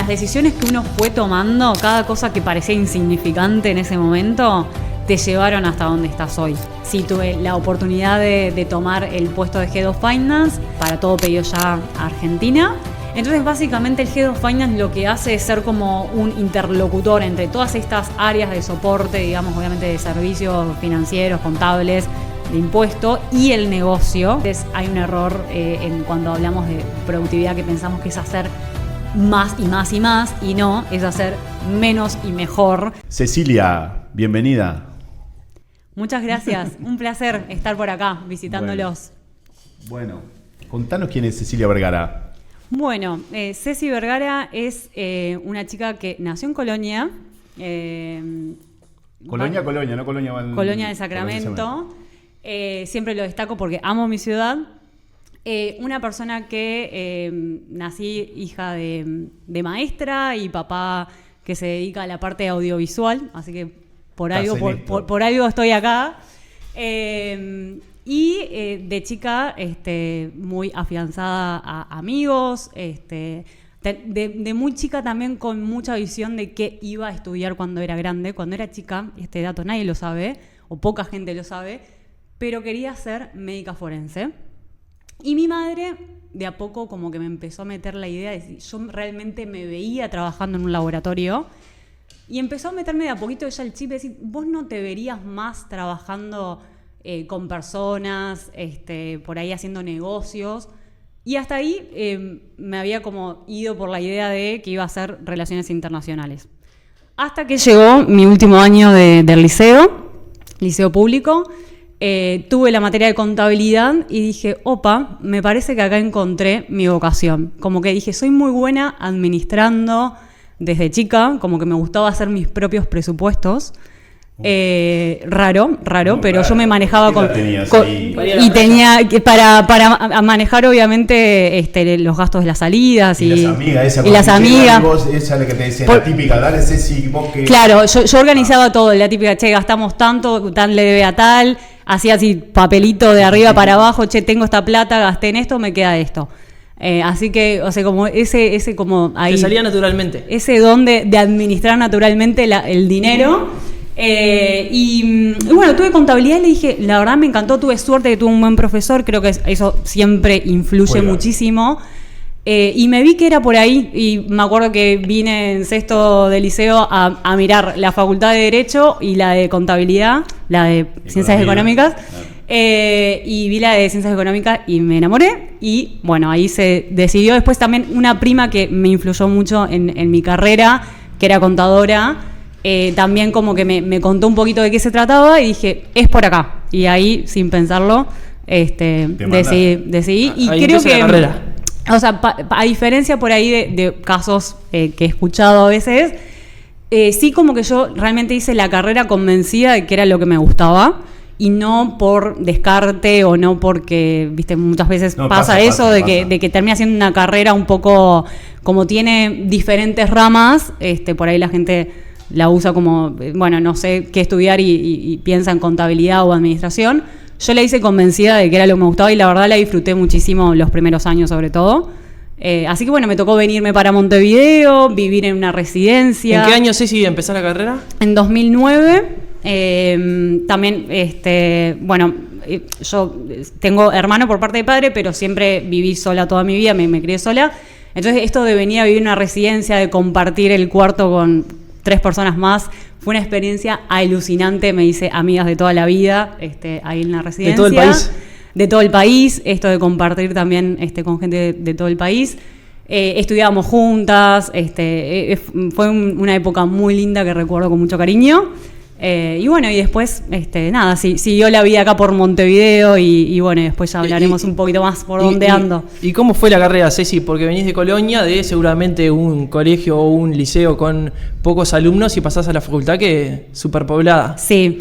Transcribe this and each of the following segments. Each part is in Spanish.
decisiones que uno fue tomando, cada cosa que parecía insignificante en ese momento, te llevaron hasta donde estás hoy. Sí, tuve la oportunidad de tomar el puesto de Head of Finance para todo pedido ya a Argentina. Entonces, básicamente, el Head of Finance lo que hace es ser como un interlocutor entre todas estas áreas de soporte, digamos, obviamente de servicios financieros, contables, de impuesto y el negocio. Entonces, hay un error cuando hablamos de productividad, que pensamos que es hacer más y más y más, y no, es hacer menos y mejor. Cecilia, bienvenida. Muchas gracias, un placer estar por acá visitándolos. Bueno, contanos quién es Cecilia Vergara. Bueno, Ceci Vergara es una chica que nació en Colonia. Colonia, no Colonia. Colonia de Sacramento. Siempre lo destaco porque amo mi ciudad. Una persona que nací hija de maestra y papá que se dedica a la parte audiovisual, así que por algo estoy acá. De chica muy afianzada a amigos, de muy chica también con mucha visión de qué iba a estudiar cuando era grande. Cuando era chica, este dato nadie lo sabe, o poca gente lo sabe, pero quería ser médica forense. Y mi madre, de a poco, como que me empezó a meter la idea de si yo realmente me veía trabajando en un laboratorio. Y empezó a meterme de a poquito ella el chip de decir, vos no te verías más trabajando con personas, por ahí haciendo negocios. Y hasta ahí me había como ido por la idea de que iba a hacer relaciones internacionales. Hasta que llegó mi último año del liceo público. Tuve la materia de contabilidad y dije, opa, me parece que acá encontré mi vocación. Como que dije, soy muy buena administrando desde chica, como que me gustaba hacer mis propios presupuestos. Raro, pero yo me manejaba y tenía que para manejar obviamente los gastos de las salidas y las amigas. Esa es la que te decía, la típica, dale Ceci, vos que... Claro, yo organizaba todo, la típica, che, gastamos tanto, tal le debe a tal, hacía así papelito de arriba para abajo, che, tengo esta plata, gasté en esto, me queda esto. Así que, o sea, como ese como ahí... Te salía naturalmente. Ese don de administrar naturalmente el dinero. Y bueno, tuve contabilidad y le dije, la verdad me encantó, tuve suerte que tuve un buen profesor, creo que eso siempre influye muchísimo. Y me vi que era por ahí, y me acuerdo que vine en sexto de liceo a mirar la facultad de Derecho y la de Contabilidad, la de Ciencias Económicas. Y vi la de Ciencias Económicas y me enamoré, y bueno, ahí se decidió. Después también una prima que me influyó mucho en mi carrera, que era contadora, también como que me contó un poquito de qué se trataba y dije, es por acá, y ahí sin pensarlo decidí. Y ahí creo que la carrera. O sea, a diferencia por ahí de casos que he escuchado a veces, sí, como que yo realmente hice la carrera convencida de que era lo que me gustaba, y no por descarte o no porque, viste, muchas veces pasa de que termina siendo una carrera un poco, como tiene diferentes ramas, por ahí la gente la usa como, bueno, no sé qué estudiar y piensa en contabilidad o administración. Yo la hice convencida de que era lo que me gustaba, y la verdad la disfruté muchísimo los primeros años sobre todo. Así que bueno, me tocó venirme para Montevideo, vivir en una residencia. ¿En qué año, Ceci, empezó la carrera? En 2009. También, bueno, yo tengo hermano por parte de padre, pero siempre viví sola toda mi vida, me crié sola. Entonces esto de venir a vivir en una residencia, de compartir el cuarto con 3 personas más, fue una experiencia alucinante. Me hice amigas de toda la vida ahí en la residencia. ¿De todo el país? De todo el país, esto de compartir también con gente de todo el país. Estudiábamos juntas, fue una época muy linda que recuerdo con mucho cariño. Y bueno, y después, nada, siguió la vida acá por Montevideo, y bueno, después ya hablaremos un poquito más por dónde ando. ¿Y cómo fue la carrera, Ceci? Porque venís de Colonia, de seguramente un colegio o un liceo con pocos alumnos, y pasás a la facultad que es superpoblada. Sí,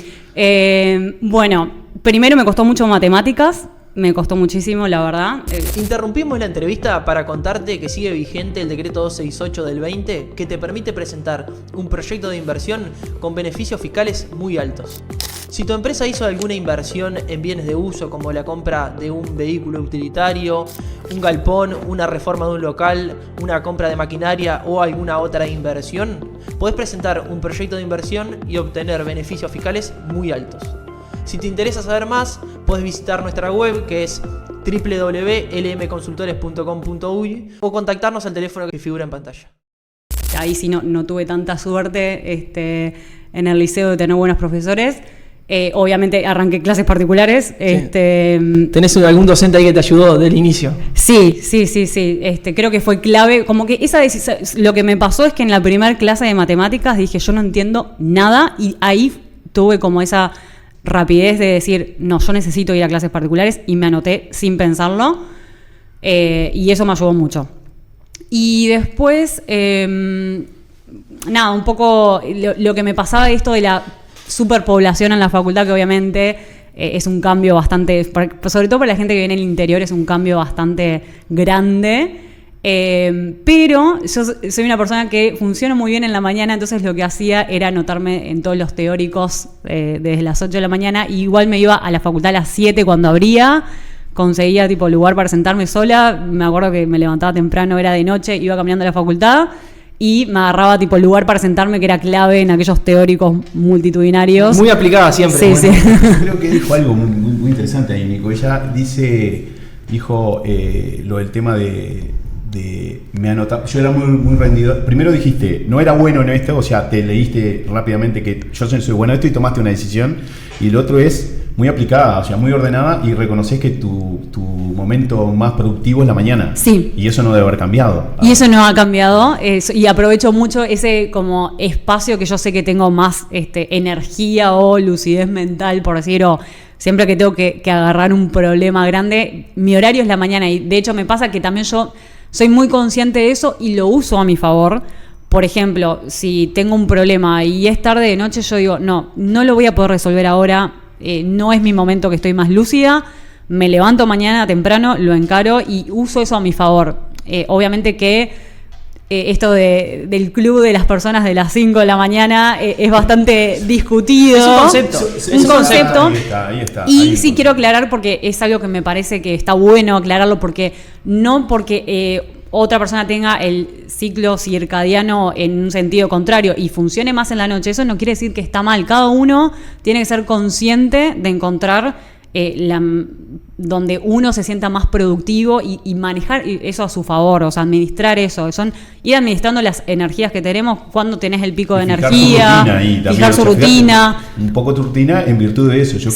bueno, primero me costó mucho matemáticas. Me costó muchísimo, la verdad. Interrumpimos la entrevista para contarte que sigue vigente el decreto 268 del 20, que te permite presentar un proyecto de inversión con beneficios fiscales muy altos. Si tu empresa hizo alguna inversión en bienes de uso, como la compra de un vehículo utilitario, un galpón, una reforma de un local, una compra de maquinaria o alguna otra inversión, podés presentar un proyecto de inversión y obtener beneficios fiscales muy altos. Si te interesa saber más, podés visitar nuestra web, que es www.lmconsultores.com.uy, o contactarnos al teléfono que figura en pantalla. Ahí sí no tuve tanta suerte en el liceo de tener buenos profesores. Obviamente arranqué clases particulares. Sí. ¿Tenés algún docente ahí que te ayudó del inicio? Sí. Creo que fue clave. Como que lo que me pasó es que en la primera clase de matemáticas dije, yo no entiendo nada, y ahí tuve como esa rapidez de decir, no, yo necesito ir a clases particulares, y me anoté sin pensarlo, y eso me ayudó mucho. Y después, un poco lo que me pasaba de esto de la superpoblación en la facultad, que obviamente es un cambio bastante, sobre todo para la gente que viene del interior, es un cambio bastante grande. Pero yo soy una persona que funciona muy bien en la mañana, entonces lo que hacía era anotarme en todos los teóricos desde las 8 de la mañana, y igual me iba a la facultad a las 7 cuando abría, conseguía lugar para sentarme sola. Me acuerdo que me levantaba temprano, era de noche, iba caminando a la facultad y me agarraba lugar para sentarme, que era clave en aquellos teóricos multitudinarios. Muy aplicada siempre. Sí. Creo que dijo algo muy interesante ahí, Nico. Ella dijo lo del tema de me anotaba. Yo era muy rendido. Primero dijiste, no era bueno en esto, o sea, te leíste rápidamente que yo soy bueno en esto y tomaste una decisión. Y lo otro es muy aplicada, o sea, muy ordenada, y reconoces que tu momento más productivo es la mañana. Sí. Y eso no debe haber cambiado. Y eso no ha cambiado, y aprovecho mucho ese como espacio que yo sé que tengo más energía o lucidez mental, por decirlo. Siempre que tengo que agarrar un problema grande, mi horario es la mañana, y de hecho me pasa que también yo soy muy consciente de eso y lo uso a mi favor. Por ejemplo, si tengo un problema y es tarde de noche, yo digo, no lo voy a poder resolver ahora, no es mi momento que estoy más lúcida, me levanto mañana temprano, lo encaro y uso eso a mi favor. Obviamente que esto del club de las personas de las 5 de la mañana es bastante discutido. Es un concepto. Un concepto. Ahí está. Y sí quiero aclarar, porque es algo que me parece que está bueno aclararlo, porque no porque otra persona tenga el ciclo circadiano en un sentido contrario y funcione más en la noche, eso no quiere decir que está mal. Cada uno tiene que ser consciente de encontrar donde uno se sienta más productivo y manejar eso a su favor, o sea, administrar eso, ir administrando las energías que tenemos, cuando tenés el pico de energía, fijar su rutina. Un poco tu rutina en virtud de eso. Yo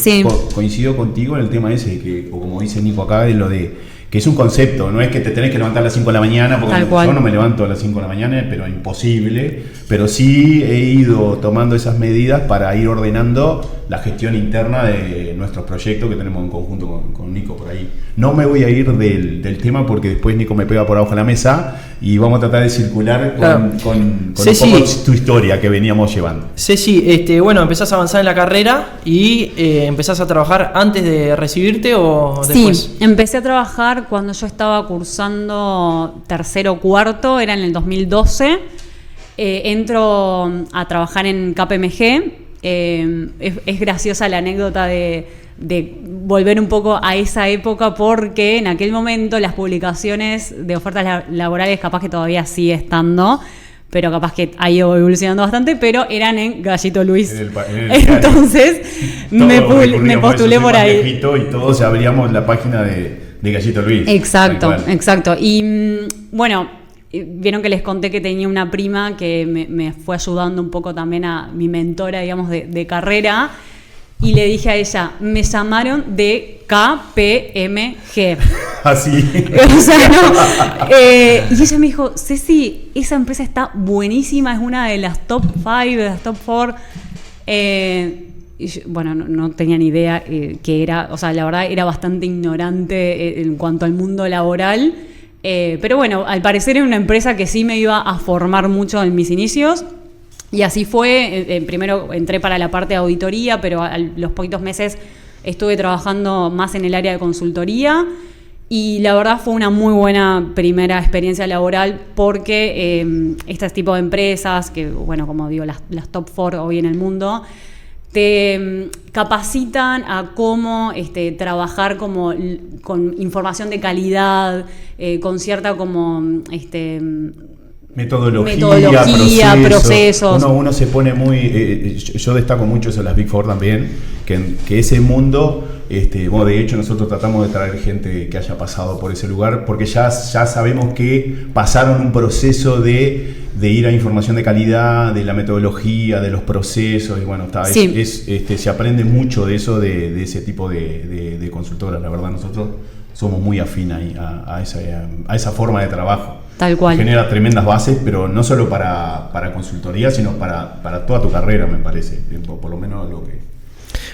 coincido contigo en el tema ese, o como dice Nico acá, de lo de que es un concepto, no es que te tenés que levantar a las 5 de la mañana, porque yo no me levanto a las 5 de la mañana, pero imposible. Pero sí he ido tomando esas medidas para ir ordenando la gestión interna de nuestros proyectos que tenemos en conjunto con Nico por ahí. No me voy a ir del tema, porque después Nico me pega por abajo de la mesa y vamos a tratar de circular con Ceci, un poco tu historia que veníamos llevando. Ceci, empezás a avanzar en la carrera y empezás a trabajar antes de recibirte o después. Sí, empecé a trabajar cuando yo estaba cursando tercero o cuarto, era en el 2012. Entro a trabajar en KPMG. Es graciosa la anécdota de volver un poco a esa época, porque en aquel momento las publicaciones de ofertas laborales capaz que todavía sigue estando, pero capaz que ha ido evolucionando bastante, pero eran en Gallito Luis. Entonces me postulé por ahí. Y todos abríamos la página de Gallito Luis. Exacto. Y bueno, vieron que les conté que tenía una prima que me fue ayudando un poco también, a mi mentora, digamos, de carrera. Y le dije a ella, me llamaron de KPMG. Así. O sea, no. Y ella me dijo, Ceci, esa empresa está buenísima, es una de las top 5, de las top 4. Y yo, bueno, no tenía ni idea qué era. O sea, la verdad era bastante ignorante en cuanto al mundo laboral. Pero bueno, al parecer era una empresa que sí me iba a formar mucho en mis inicios. Y así fue. Primero entré para la parte de auditoría, pero a los poquitos meses estuve trabajando más en el área de consultoría. Y la verdad fue una muy buena primera experiencia laboral, porque este tipo de empresas, que bueno, como digo, las top 4 hoy en el mundo, te capacitan a cómo trabajar como con información de calidad, con cierta como metodología, procesos. Uno se pone muy... yo destaco mucho eso en las Big Four también, que ese mundo... bueno, de hecho nosotros tratamos de traer gente que haya pasado por ese lugar, porque ya sabemos que pasaron un proceso de ir a información de calidad, de la metodología, de los procesos, y bueno, se aprende mucho de eso, de ese tipo de consultoras. La verdad, nosotros somos muy afín ahí a esa forma de trabajo. Tal cual. Genera tremendas bases, pero no solo para consultoría, sino para toda tu carrera, me parece, por lo menos lo que...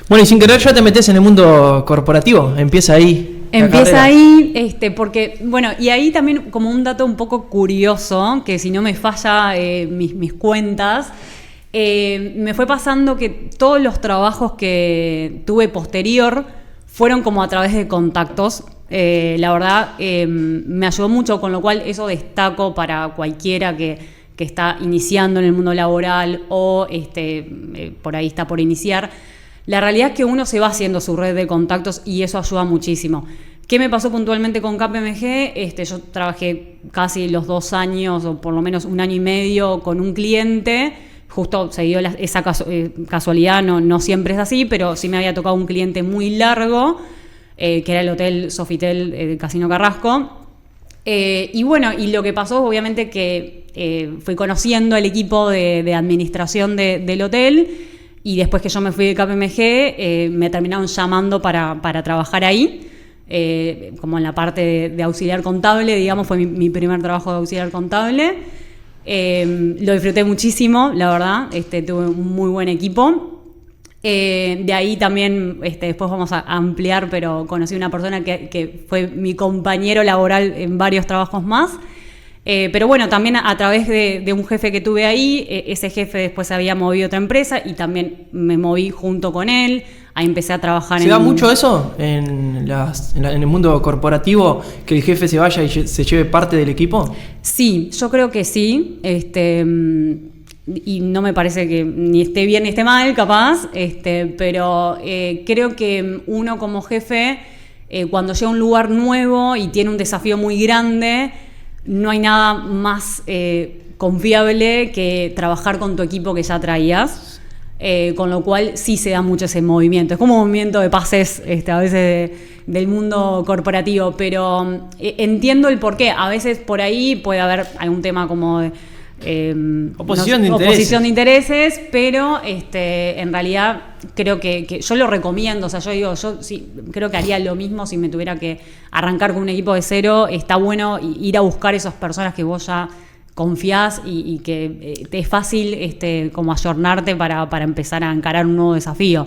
Bueno, y sin querer ya te metes en el mundo corporativo, empieza ahí. Empieza ahí, porque, bueno, y ahí también como un dato un poco curioso, que si no me falla mis cuentas, me fue pasando que todos los trabajos que tuve posterior fueron como a través de contactos. La verdad, me ayudó mucho, con lo cual eso destaco para cualquiera que está iniciando en el mundo laboral o por ahí está por iniciar. La realidad es que uno se va haciendo su red de contactos y eso ayuda muchísimo. ¿Qué me pasó puntualmente con KPMG? Yo trabajé casi los 2 años o por lo menos 1 año y medio con un cliente. Justo se dio esa casualidad, no siempre es así, pero sí me había tocado un cliente muy largo, que era el Hotel Sofitel Casino Carrasco. Y bueno, y lo que pasó obviamente que fui conociendo el equipo de administración del hotel. Y después que yo me fui de KPMG, me terminaron llamando para trabajar ahí, como en la parte de auxiliar contable, digamos, fue mi primer trabajo de auxiliar contable. Lo disfruté muchísimo, la verdad, tuve un muy buen equipo. De ahí también, después vamos a ampliar, pero conocí una persona que fue mi compañero laboral en varios trabajos más. Pero bueno, también a través de un jefe que tuve ahí, ese jefe después se había movido a otra empresa y también me moví junto con él. Ahí empecé a trabajar ¿Se da mucho eso en el mundo corporativo, que el jefe se vaya y se lleve parte del equipo? Sí, yo creo que sí. Y no me parece que ni esté bien ni esté mal, capaz. Pero creo que uno como jefe, cuando llega a un lugar nuevo y tiene un desafío muy grande, no hay nada más confiable que trabajar con tu equipo que ya traías, con lo cual sí se da mucho ese movimiento. Es como un movimiento de pases a veces del mundo corporativo, pero entiendo el porqué. A veces por ahí puede haber algún tema como de oposición de intereses, pero en realidad creo que yo lo recomiendo. O sea, yo sí creo que haría lo mismo si me tuviera que arrancar con un equipo de cero. Está bueno ir a buscar esas personas que vos ya confiás y que te es fácil como ayornarte para empezar a encarar un nuevo desafío.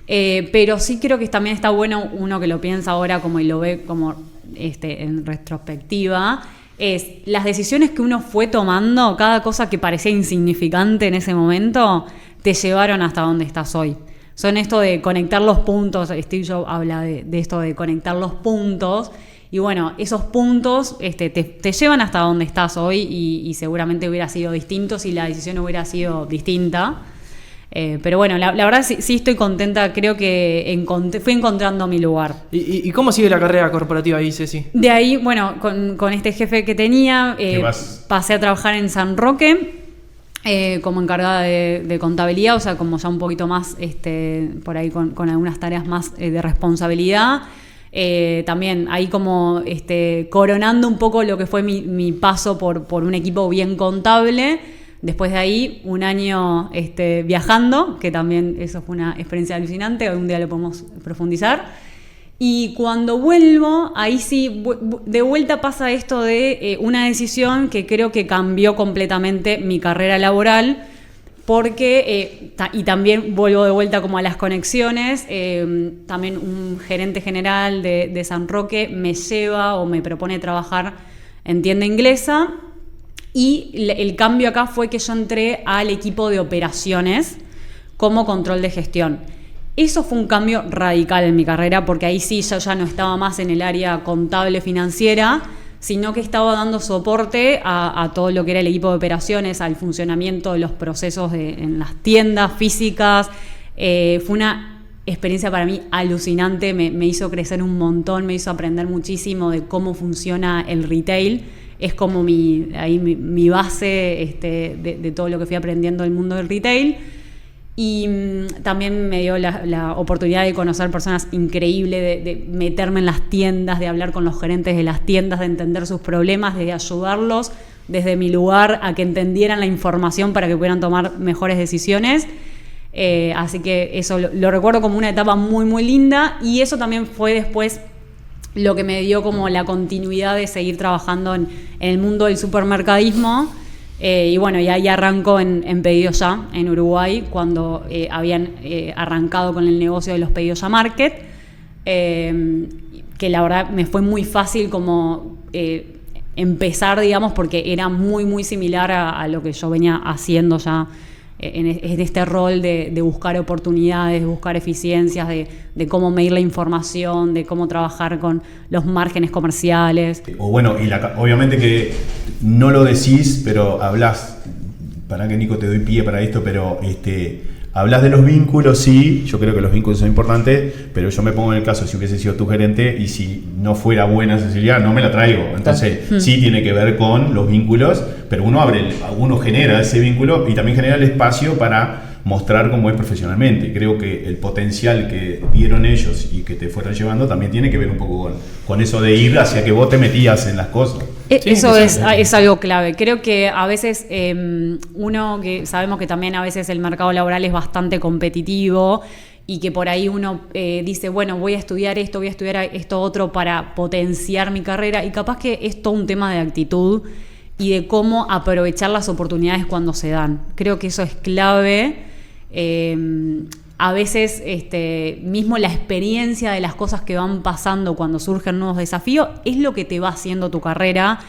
Pero sí creo que también está bueno uno que lo piensa ahora como y lo ve como en retrospectiva. Es las decisiones que uno fue tomando, cada cosa que parecía insignificante en ese momento, te llevaron hasta donde estás hoy. Son esto de conectar los puntos, Steve Jobs habla de esto de conectar los puntos, y bueno, esos puntos te llevan hasta donde estás hoy y seguramente hubiera sido distinto si la decisión hubiera sido distinta. Pero bueno, la verdad sí estoy contenta, creo que fui encontrando mi lugar. ¿Y cómo sigue la carrera corporativa ahí, Ceci? De ahí, bueno, con este jefe que tenía, pasé a trabajar en San Roque como encargada de contabilidad, o sea, como ya un poquito más, por ahí con algunas tareas más de responsabilidad. También ahí como coronando un poco lo que fue mi paso por un equipo bien contable. Después de ahí, 1 año viajando, que también eso fue una experiencia alucinante, un día lo podemos profundizar. Y cuando vuelvo, ahí sí, de vuelta pasa esto de una decisión que creo que cambió completamente mi carrera laboral, porque, y también vuelvo de vuelta como a las conexiones, también un gerente general de San Roque me lleva o me propone trabajar en tienda inglesa. Y el cambio acá fue que yo entré al equipo de operaciones como control de gestión. Eso fue un cambio radical en mi carrera, porque ahí sí yo ya no estaba más en el área contable financiera, sino que estaba dando soporte a todo lo que era el equipo de operaciones, al funcionamiento de los procesos en las tiendas físicas, Fue una experiencia para mí alucinante, me hizo crecer un montón, me hizo aprender muchísimo de cómo funciona el retail. Es como mi base de todo lo que fui aprendiendo del mundo del retail. Y también me dio la oportunidad de conocer personas increíbles, de meterme en las tiendas, de hablar con los gerentes de las tiendas, de entender sus problemas, de ayudarlos desde mi lugar a que entendieran la información para que pudieran tomar mejores decisiones. Así que eso lo recuerdo como una etapa muy, muy linda, y eso también fue después lo que me dio como la continuidad de seguir trabajando en el mundo del supermercadismo. Y bueno, y ahí arrancó en Pedidos Ya, en Uruguay, cuando habían arrancado con el negocio de los Pedidos Ya Market, que la verdad me fue muy fácil como empezar, digamos, porque era muy, muy similar a lo que yo venía haciendo ya en este rol de buscar oportunidades, de buscar eficiencias, de cómo medir la información, de cómo trabajar con los márgenes comerciales. O bueno, y obviamente que no lo decís, pero hablás, para que Nico te doy pie para esto, pero hablas de los vínculos, sí, yo creo que los vínculos son importantes, pero yo me pongo en el caso si hubiese sido tu gerente y si no fuera buena Cecilia, no me la traigo. Entonces, sí tiene que ver con los vínculos, pero uno genera ese vínculo y también genera el espacio para mostrar cómo es profesionalmente. Creo que el potencial que vieron ellos y que te fueron llevando también tiene que ver un poco con eso de ir hacia que vos te metías en las cosas. Sí, eso es algo clave. Creo que a veces uno, que sabemos que también a veces el mercado laboral es bastante competitivo y que por ahí uno dice, bueno, voy a estudiar esto otro para potenciar mi carrera, y capaz que es todo un tema de actitud y de cómo aprovechar las oportunidades cuando se dan. Creo que eso es clave. A veces mismo la experiencia de las cosas que van pasando cuando surgen nuevos desafíos es lo que te va haciendo tu carrera,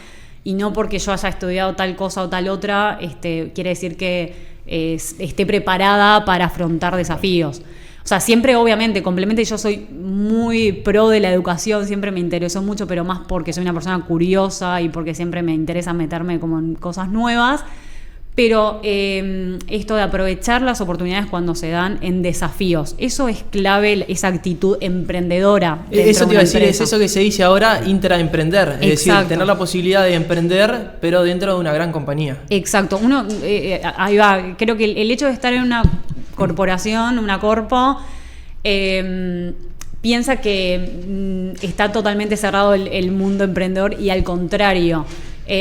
y no porque yo haya estudiado tal cosa o tal otra quiere decir que esté preparada para afrontar desafíos. O sea, siempre obviamente complementa, y yo soy muy pro de la educación, siempre me interesó mucho, pero más porque soy una persona curiosa y porque siempre me interesa meterme como en cosas nuevas. Pero esto de aprovechar las oportunidades cuando se dan en desafíos, eso es clave, esa actitud emprendedora. Eso te iba a decir, es eso que se dice ahora, intraemprender. Es decir, tener la posibilidad de emprender, pero dentro de una gran compañía. Exacto. Uno, ahí va, creo que el hecho de estar en una corporación, una corpo, piensa que está totalmente cerrado el mundo emprendedor, y al contrario.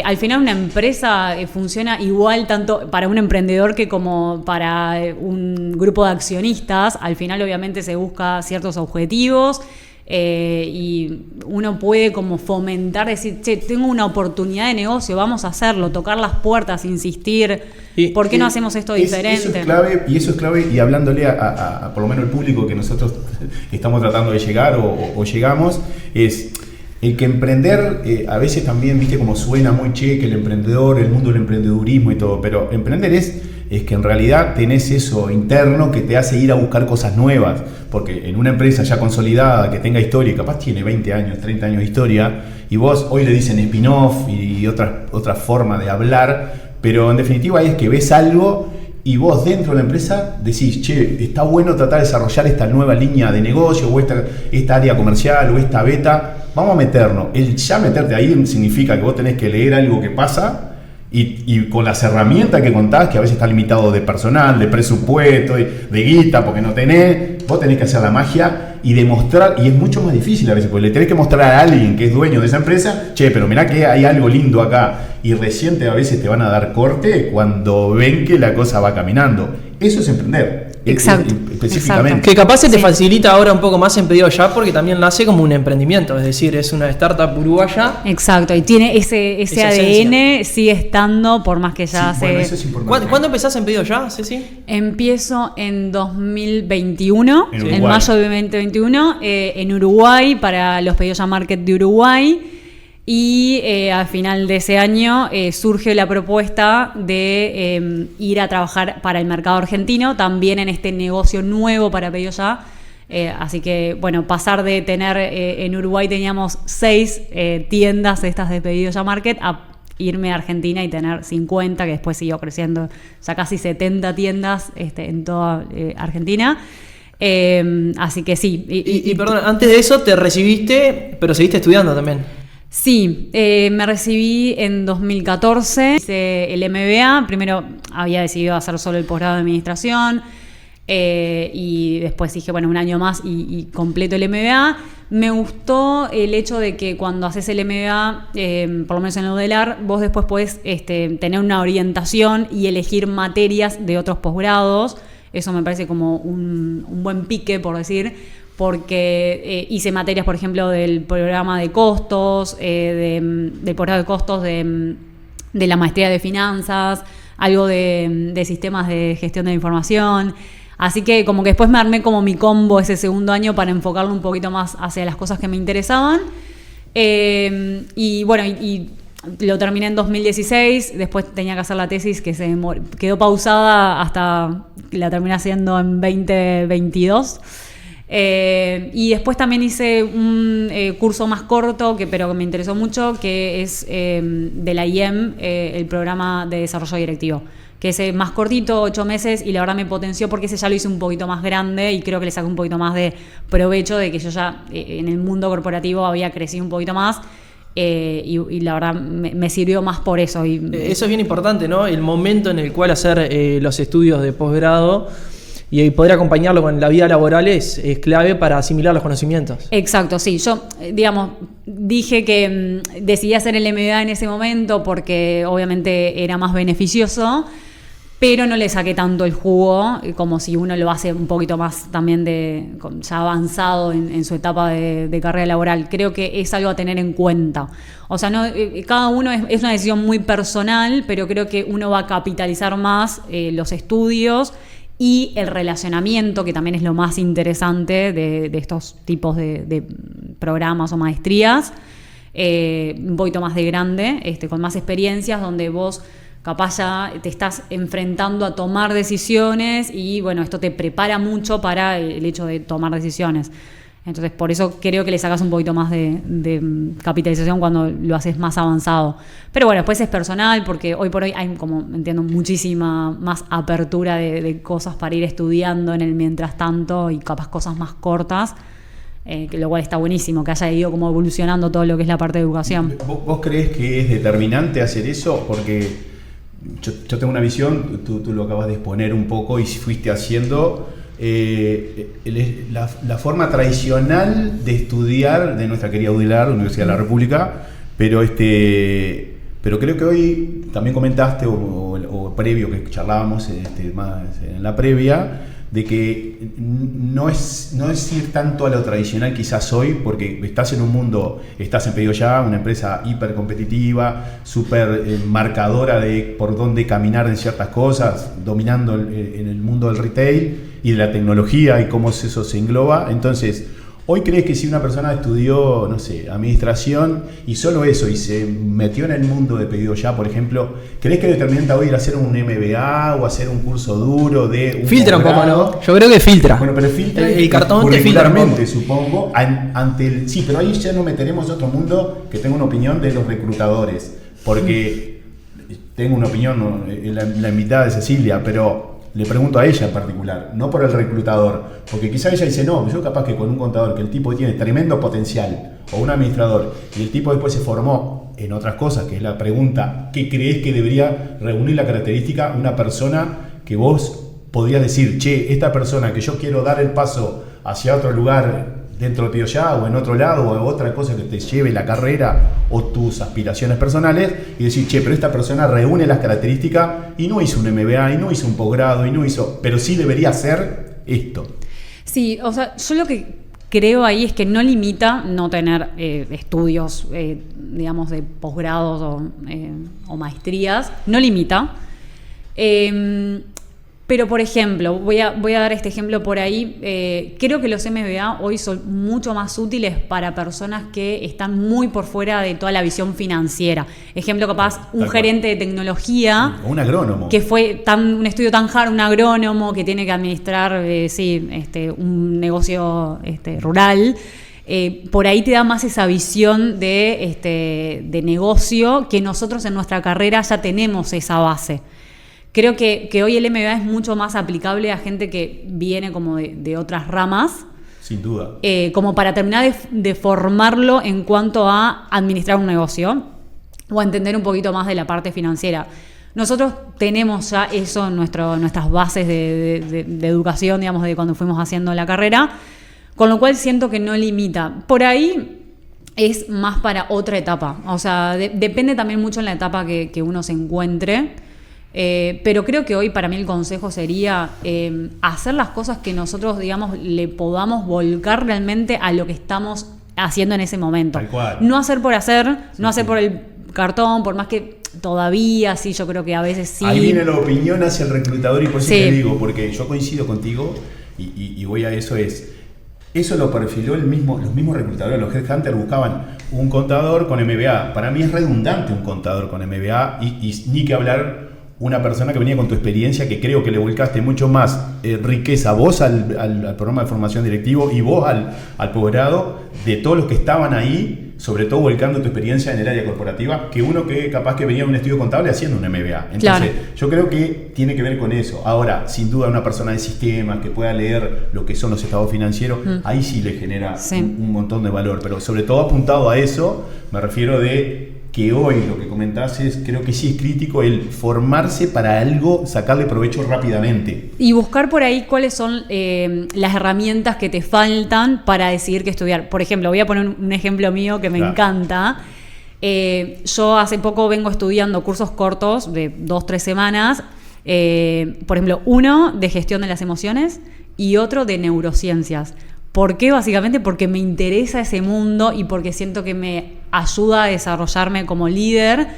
Al final una empresa funciona igual tanto para un emprendedor que como para un grupo de accionistas. Al final obviamente se busca ciertos objetivos y uno puede como fomentar, decir, che, tengo una oportunidad de negocio, vamos a hacerlo, tocar las puertas, insistir, ¿por qué no hacemos esto diferente? Eso es clave, y hablándole a por lo menos el público que nosotros estamos tratando de llegar o llegamos, es... El que emprender, a veces también, viste, como suena muy que el emprendedor, el mundo del emprendedurismo y todo, pero emprender es que en realidad tenés eso interno que te hace ir a buscar cosas nuevas, porque en una empresa ya consolidada, que tenga historia, y capaz tiene 20 años, 30 años de historia, y vos hoy le dicen spin-off y otra forma de hablar, pero en definitiva es que ves algo y vos dentro de la empresa decís, che, está bueno tratar de desarrollar esta nueva línea de negocio, o esta área comercial, o esta beta, vamos a meternos. El ya meterte ahí significa que vos tenés que leer algo que pasa, y con las herramientas que contás, que a veces está limitado de personal, de presupuesto, de guita, porque no tenés, vos tenés que hacer la magia y demostrar, y es mucho más difícil a veces, porque le tenés que mostrar a alguien que es dueño de esa empresa, che, pero mirá que hay algo lindo acá, y recién a veces te van a dar corte cuando ven que la cosa va caminando. Eso es emprender. Exacto. Específicamente. Exacto. Que capaz se te facilita ahora un poco más en Pedidos Ya, porque también nace como un emprendimiento, es decir, es una startup uruguaya. Exacto, y tiene ese ADN, sigue estando, por más que ya hace... Bueno, eso es importante. ¿Cuándo empezás en Pedidos Ya, Ceci? Empiezo en 2021, en mayo de 2021, en Uruguay, para los Pedidos Ya Market de Uruguay. Y al final de ese año surge la propuesta de ir a trabajar para el mercado argentino, también en este negocio nuevo para Pedidos Ya. Así que, bueno, pasar de tener en Uruguay teníamos 6 tiendas estas de Pedidos Ya Market a irme a Argentina y tener 50, que después siguió creciendo, ya casi 70 tiendas en toda Argentina. Así que sí. Y perdón, antes de eso te recibiste, pero seguiste estudiando también. Sí, me recibí en 2014, hice el MBA, primero había decidido hacer solo el posgrado de administración y después dije, bueno, un año más y completo el MBA. Me gustó el hecho de que cuando haces el MBA, por lo menos en el UDELAR, vos después podés tener una orientación y elegir materias de otros posgrados. Eso me parece como un buen pique, por decir, porque hice materias, por ejemplo, del programa de costos, del posgrado de costos de la maestría de finanzas, algo de sistemas de gestión de la información. Así que como que después me armé como mi combo ese segundo año para enfocarlo un poquito más hacia las cosas que me interesaban. Y bueno, y lo terminé en 2016, después tenía que hacer la tesis que quedó pausada hasta que la terminé haciendo en 2022. Y después también hice un curso más corto, pero que me interesó mucho, que es de la IEM, el programa de desarrollo directivo, que es más cortito, 8 meses, y la verdad me potenció porque ese ya lo hice un poquito más grande y creo que le saqué un poquito más de provecho de que yo ya en el mundo corporativo había crecido un poquito más. Y la verdad me sirvió más por eso. Eso es bien importante, ¿no? El momento en el cual hacer los estudios de posgrado y poder acompañarlo con la vida laboral es clave para asimilar los conocimientos. Exacto, sí. Yo, digamos, dije que decidí hacer el MBA en ese momento porque obviamente era más beneficioso, pero no le saqué tanto el jugo como si uno lo hace un poquito más también ya avanzado en su etapa de carrera laboral. Creo que es algo a tener en cuenta. O sea, no, cada uno es una decisión muy personal, pero creo que uno va a capitalizar más los estudios y el relacionamiento, que también es lo más interesante de estos tipos de programas o maestrías, un poquito más de grande, con más experiencias, donde vos capaz ya te estás enfrentando a tomar decisiones y bueno, esto te prepara mucho para el hecho de tomar decisiones. Entonces, por eso creo que le sacas un poquito más de capitalización cuando lo haces más avanzado. Pero bueno, después es personal, porque hoy por hoy hay, como entiendo, muchísima más apertura de cosas para ir estudiando en el mientras tanto y capaz cosas más cortas, lo cual está buenísimo, que haya ido como evolucionando todo lo que es la parte de educación. ¿Vos crees que es determinante hacer eso? Porque yo tengo una visión, tú lo acabas de exponer un poco y fuiste haciendo la forma tradicional de estudiar de nuestra querida UDELAR, Universidad de la República, pero creo que hoy también comentaste o previo que charlábamos más en la previa, de que no es ir tanto a lo tradicional quizás hoy, porque estás en un mundo, estás en Pedido Ya, una empresa hiper competitiva, súper marcadora de por dónde caminar en ciertas cosas, dominando en el mundo del retail y de la tecnología y cómo eso se engloba. Entonces, ¿hoy crees que si una persona estudió, no sé, administración y solo eso y se metió en el mundo de Pedido Ya, por ejemplo, crees que es determinante hoy ir a hacer un MBA o hacer un curso duro de un filtra posgrado? un poco, ¿no? Yo creo que filtra. Bueno, pero filtra el cartón te filtra un poco. Supongo, sí, pero ahí ya no meteremos otro mundo que tenga una opinión de los reclutadores, porque tengo una opinión, la invitada de Cecilia, pero le pregunto a ella en particular, no por el reclutador, porque quizá ella dice, no, yo capaz que con un contador que el tipo tiene tremendo potencial, o un administrador, y el tipo después se formó en otras cosas, que es la pregunta, ¿qué crees que debería reunir la característica una persona que vos podrías decir, che, esta persona que yo quiero dar el paso hacia otro lugar dentro de Pedido Ya o en otro lado o otra cosa que te lleve la carrera o tus aspiraciones personales, y decir, che, pero esta persona reúne las características y no hizo un MBA y no hizo un posgrado y no hizo, pero sí debería hacer esto? Sí, o sea, yo lo que creo ahí es que no limita no tener estudios, digamos, de posgrados o maestrías, no limita. Pero, por ejemplo, voy a dar este ejemplo por ahí. Creo que los MBA hoy son mucho más útiles para personas que están muy por fuera de toda la visión financiera. Ejemplo, capaz, un gerente de tecnología. O un agrónomo. Que fue un estudio tan hard, un agrónomo que tiene que administrar un negocio rural. por ahí te da más esa visión de negocio, que nosotros en nuestra carrera ya tenemos esa base. Creo que hoy el MBA es mucho más aplicable a gente que viene como de otras ramas. Sin duda. Como para terminar de formarlo en cuanto a administrar un negocio o a entender un poquito más de la parte financiera. Nosotros tenemos ya eso en nuestras bases de educación, digamos, de cuando fuimos haciendo la carrera, con lo cual siento que no limita. Por ahí es más para otra etapa. O sea, depende también mucho en la etapa que uno se encuentre. Pero creo que hoy para mí el consejo sería hacer las cosas que nosotros, digamos, le podamos volcar realmente a lo que estamos haciendo en ese momento. Tal cual. No hacer por hacer, no hacer por el cartón, por más que todavía sí, yo creo que a veces sí. Ahí viene la opinión hacia el reclutador y por eso te digo, porque yo coincido contigo y voy a eso Eso lo perfiló los mismos reclutadores, los headhunters buscaban un contador con MBA. Para mí es redundante un contador con MBA y ni que hablar una persona que venía con tu experiencia, que creo que le volcaste mucho más riqueza vos al programa de formación directivo y vos al posgrado, de todos los que estaban ahí, sobre todo volcando tu experiencia en el área corporativa, que uno que capaz que venía de un estudio contable haciendo un MBA. Entonces, yo creo que tiene que ver con eso. Ahora, sin duda, una persona de sistemas que pueda leer lo que son los estados financieros, ahí sí le genera un montón de valor. Pero sobre todo apuntado a eso, me refiero de que hoy lo que comentás creo que sí es crítico el formarse para algo, sacarle provecho rápidamente. Y buscar por ahí cuáles son las herramientas que te faltan para decidir qué estudiar. Por ejemplo, voy a poner un ejemplo mío que me encanta. Yo hace poco vengo estudiando cursos cortos de 2-3 semanas. Por ejemplo, uno de gestión de las emociones y otro de neurociencias. ¿Por qué? Básicamente porque me interesa ese mundo y porque siento que me ayuda a desarrollarme como líder,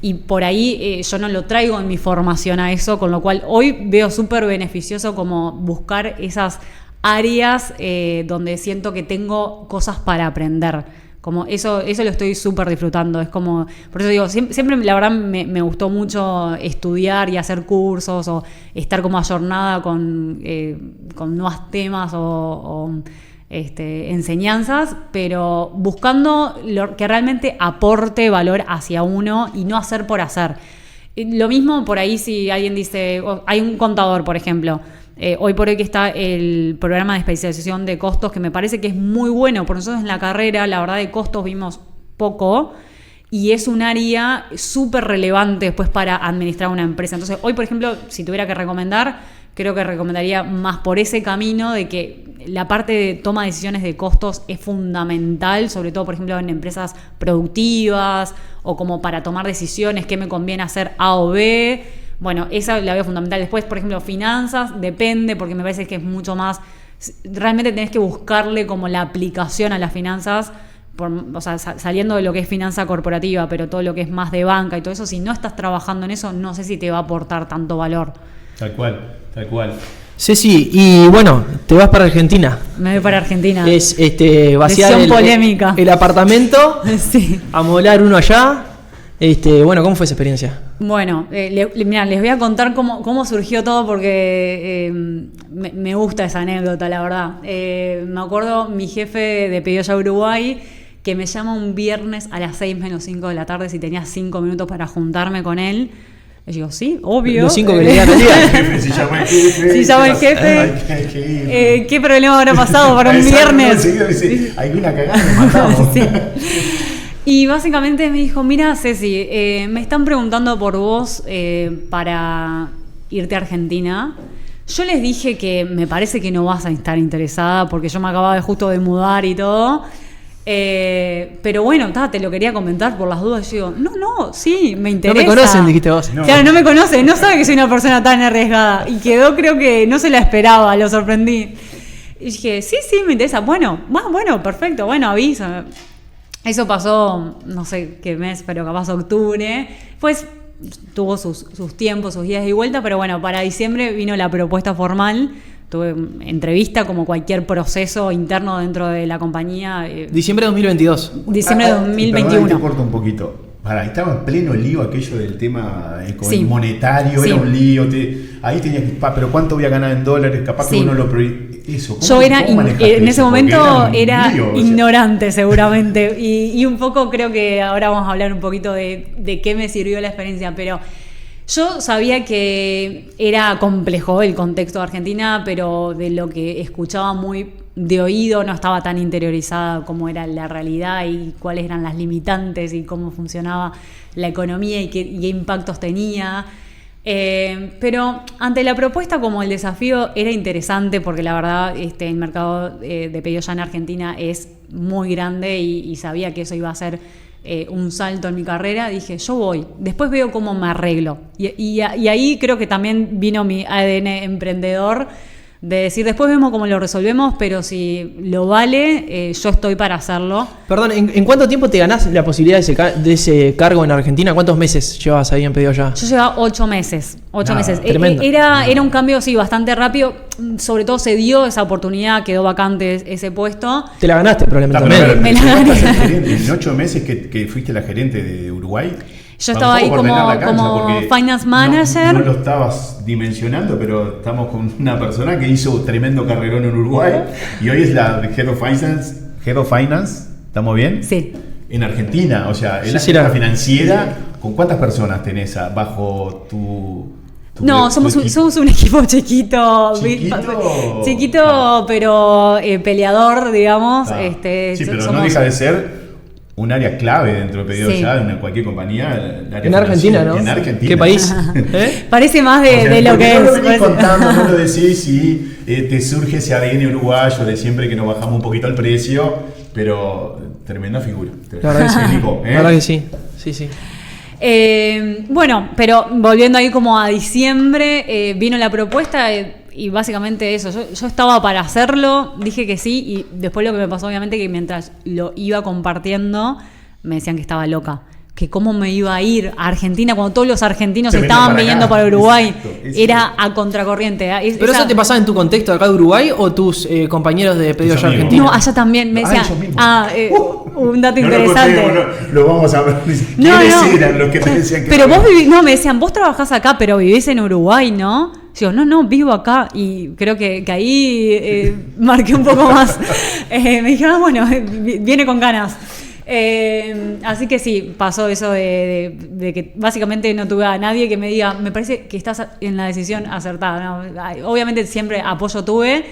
y por ahí yo no lo traigo en mi formación a eso, con lo cual hoy veo súper beneficioso como buscar esas áreas donde siento que tengo cosas para aprender. Como eso lo estoy súper disfrutando. Es como, por eso digo, siempre la verdad me gustó mucho estudiar y hacer cursos o estar como ayornada con nuevos temas o enseñanzas, pero buscando lo que realmente aporte valor hacia uno y no hacer por hacer. Lo mismo por ahí si alguien dice, hay un contador, por ejemplo, hoy por hoy que está el programa de especialización de costos, que me parece que es muy bueno, por nosotros en la carrera, la verdad de costos vimos poco, y es un área súper relevante después para administrar una empresa. Entonces hoy, por ejemplo, si tuviera que recomendar, creo que recomendaría más por ese camino de que la parte de toma de decisiones de costos es fundamental, sobre todo, por ejemplo, en empresas productivas o como para tomar decisiones, qué me conviene hacer A o B. Bueno, esa la veo fundamental. Después, por ejemplo, finanzas, depende, porque me parece que es mucho más... Realmente tenés que buscarle como la aplicación a las finanzas, o sea, saliendo de lo que es finanza corporativa, pero todo lo que es más de banca y todo eso, si no estás trabajando en eso, no sé si te va a aportar tanto valor. Tal cual. Ceci, y bueno, te vas para Argentina. Me voy para Argentina. Es vaciar el apartamento, sí. Amoblar uno allá. Bueno, ¿cómo fue esa experiencia? Bueno, mirá, les voy a contar cómo surgió todo, porque me gusta esa anécdota, la verdad. Me acuerdo mi jefe de Pedido Ya Uruguay, que me llama un viernes a las 6:05 de la tarde si tenía 5 minutos para juntarme con él. Y digo, sí, obvio. Los 5 que le quedan al día. Si llama el jefe. Si llama el jefe. ¿Qué problema habrá pasado para un viernes? Hay una cagada, me matamos. Sí. Y básicamente me dijo, mira, Ceci, me están preguntando por vos para irte a Argentina. Yo les dije que me parece que no vas a estar interesada porque yo me acababa justo de mudar y todo. Pero bueno, te lo quería comentar por las dudas. Yo digo, no, sí, me interesa. No me conocen, dijiste vos. No. Claro, no me conocen, no sabe que soy una persona tan arriesgada. Y quedó, creo que no se la esperaba, lo sorprendí. Y dije, sí, me interesa. Bueno, perfecto, bueno, avísame. Eso pasó, no sé qué mes, pero capaz octubre. Pues tuvo sus tiempos, sus días y vuelta, pero bueno, para diciembre vino la propuesta formal. Tuve entrevista como cualquier proceso interno dentro de la compañía. Diciembre de 2022. Diciembre de 2021. Perdón, te corto un poquito. Estaba en pleno lío aquello del tema sí. monetario, sí. Era un lío. Ahí tenías que, pero ¿cuánto voy a ganar en dólares? Capaz que uno lo eso. Yo en ese momento era ignorante, seguramente. Y un poco creo que ahora vamos a hablar un poquito de qué me sirvió la experiencia, pero yo sabía que era complejo el contexto de Argentina, pero de lo que escuchaba muy de oído, no estaba tan interiorizada como era la realidad y cuáles eran las limitantes y cómo funcionaba la economía y qué impactos tenía. Pero ante la propuesta como el desafío era interesante porque la verdad el mercado de pedidos ya en Argentina es muy grande y sabía que eso iba a ser un salto en mi carrera. Dije, yo voy, después veo cómo me arreglo. Y ahí creo que también vino mi ADN emprendedor de decir, después vemos cómo lo resolvemos, pero si lo vale, yo estoy para hacerlo. Perdón, ¿en cuánto tiempo te ganás la posibilidad de ese cargo en Argentina? ¿Cuántos meses llevas ahí en Pedido Ya? Yo llevaba 8 meses. 8 meses. Tremendo. Era un cambio, sí, bastante rápido. Sobre todo se dio esa oportunidad, quedó vacante ese puesto. Te la ganaste probablemente también. Me la gané. En 8 meses que fuiste la gerente de Uruguay. Yo estaba ahí como finance manager. No lo estabas dimensionando, pero estamos con una persona que hizo tremendo carrerón en Uruguay y hoy es la Head of Finance, ¿estamos bien? Sí. En Argentina, o sea, en la financiera, ¿con cuántas personas tenés bajo tu no, somos un equipo chiquito, pero peleador, digamos. Sí, pero no deja de ser un área clave dentro de Pedido Ya, de cualquier compañía. En Argentina, ¿no? En Argentina. ¿Qué país? Parece más de lo que no es. No lo venís contando, no lo decís y te surge ese ADN uruguayo de siempre que nos bajamos un poquito el precio, pero tremenda figura. La verdad que sí. La verdad que sí. Sí. Bueno, pero volviendo ahí como a diciembre, vino la propuesta y básicamente eso, yo estaba para hacerlo, dije que sí y después lo que me pasó obviamente que mientras lo iba compartiendo me decían que estaba loca, que cómo me iba a ir a Argentina cuando todos los argentinos estaban viniendo para Uruguay. Exacto. Era a contracorriente. ¿Pero eso te pasaba en tu contexto acá de Uruguay o tus compañeros de Pedido Ya Argentina? No, allá también me decían. Un dato interesante. Lo vamos a ver. ¿Quiénes eran los que te decían que pero vos me decían, vos trabajás acá, pero vivís en Uruguay, ¿no? Yo, no, vivo acá. Y creo que ahí marqué un poco más. Me dijeron, bueno, viene con ganas. Así que sí, pasó eso de que básicamente no tuve a nadie que me diga, me parece que estás en la decisión acertada, ¿no? Obviamente siempre apoyo tuve,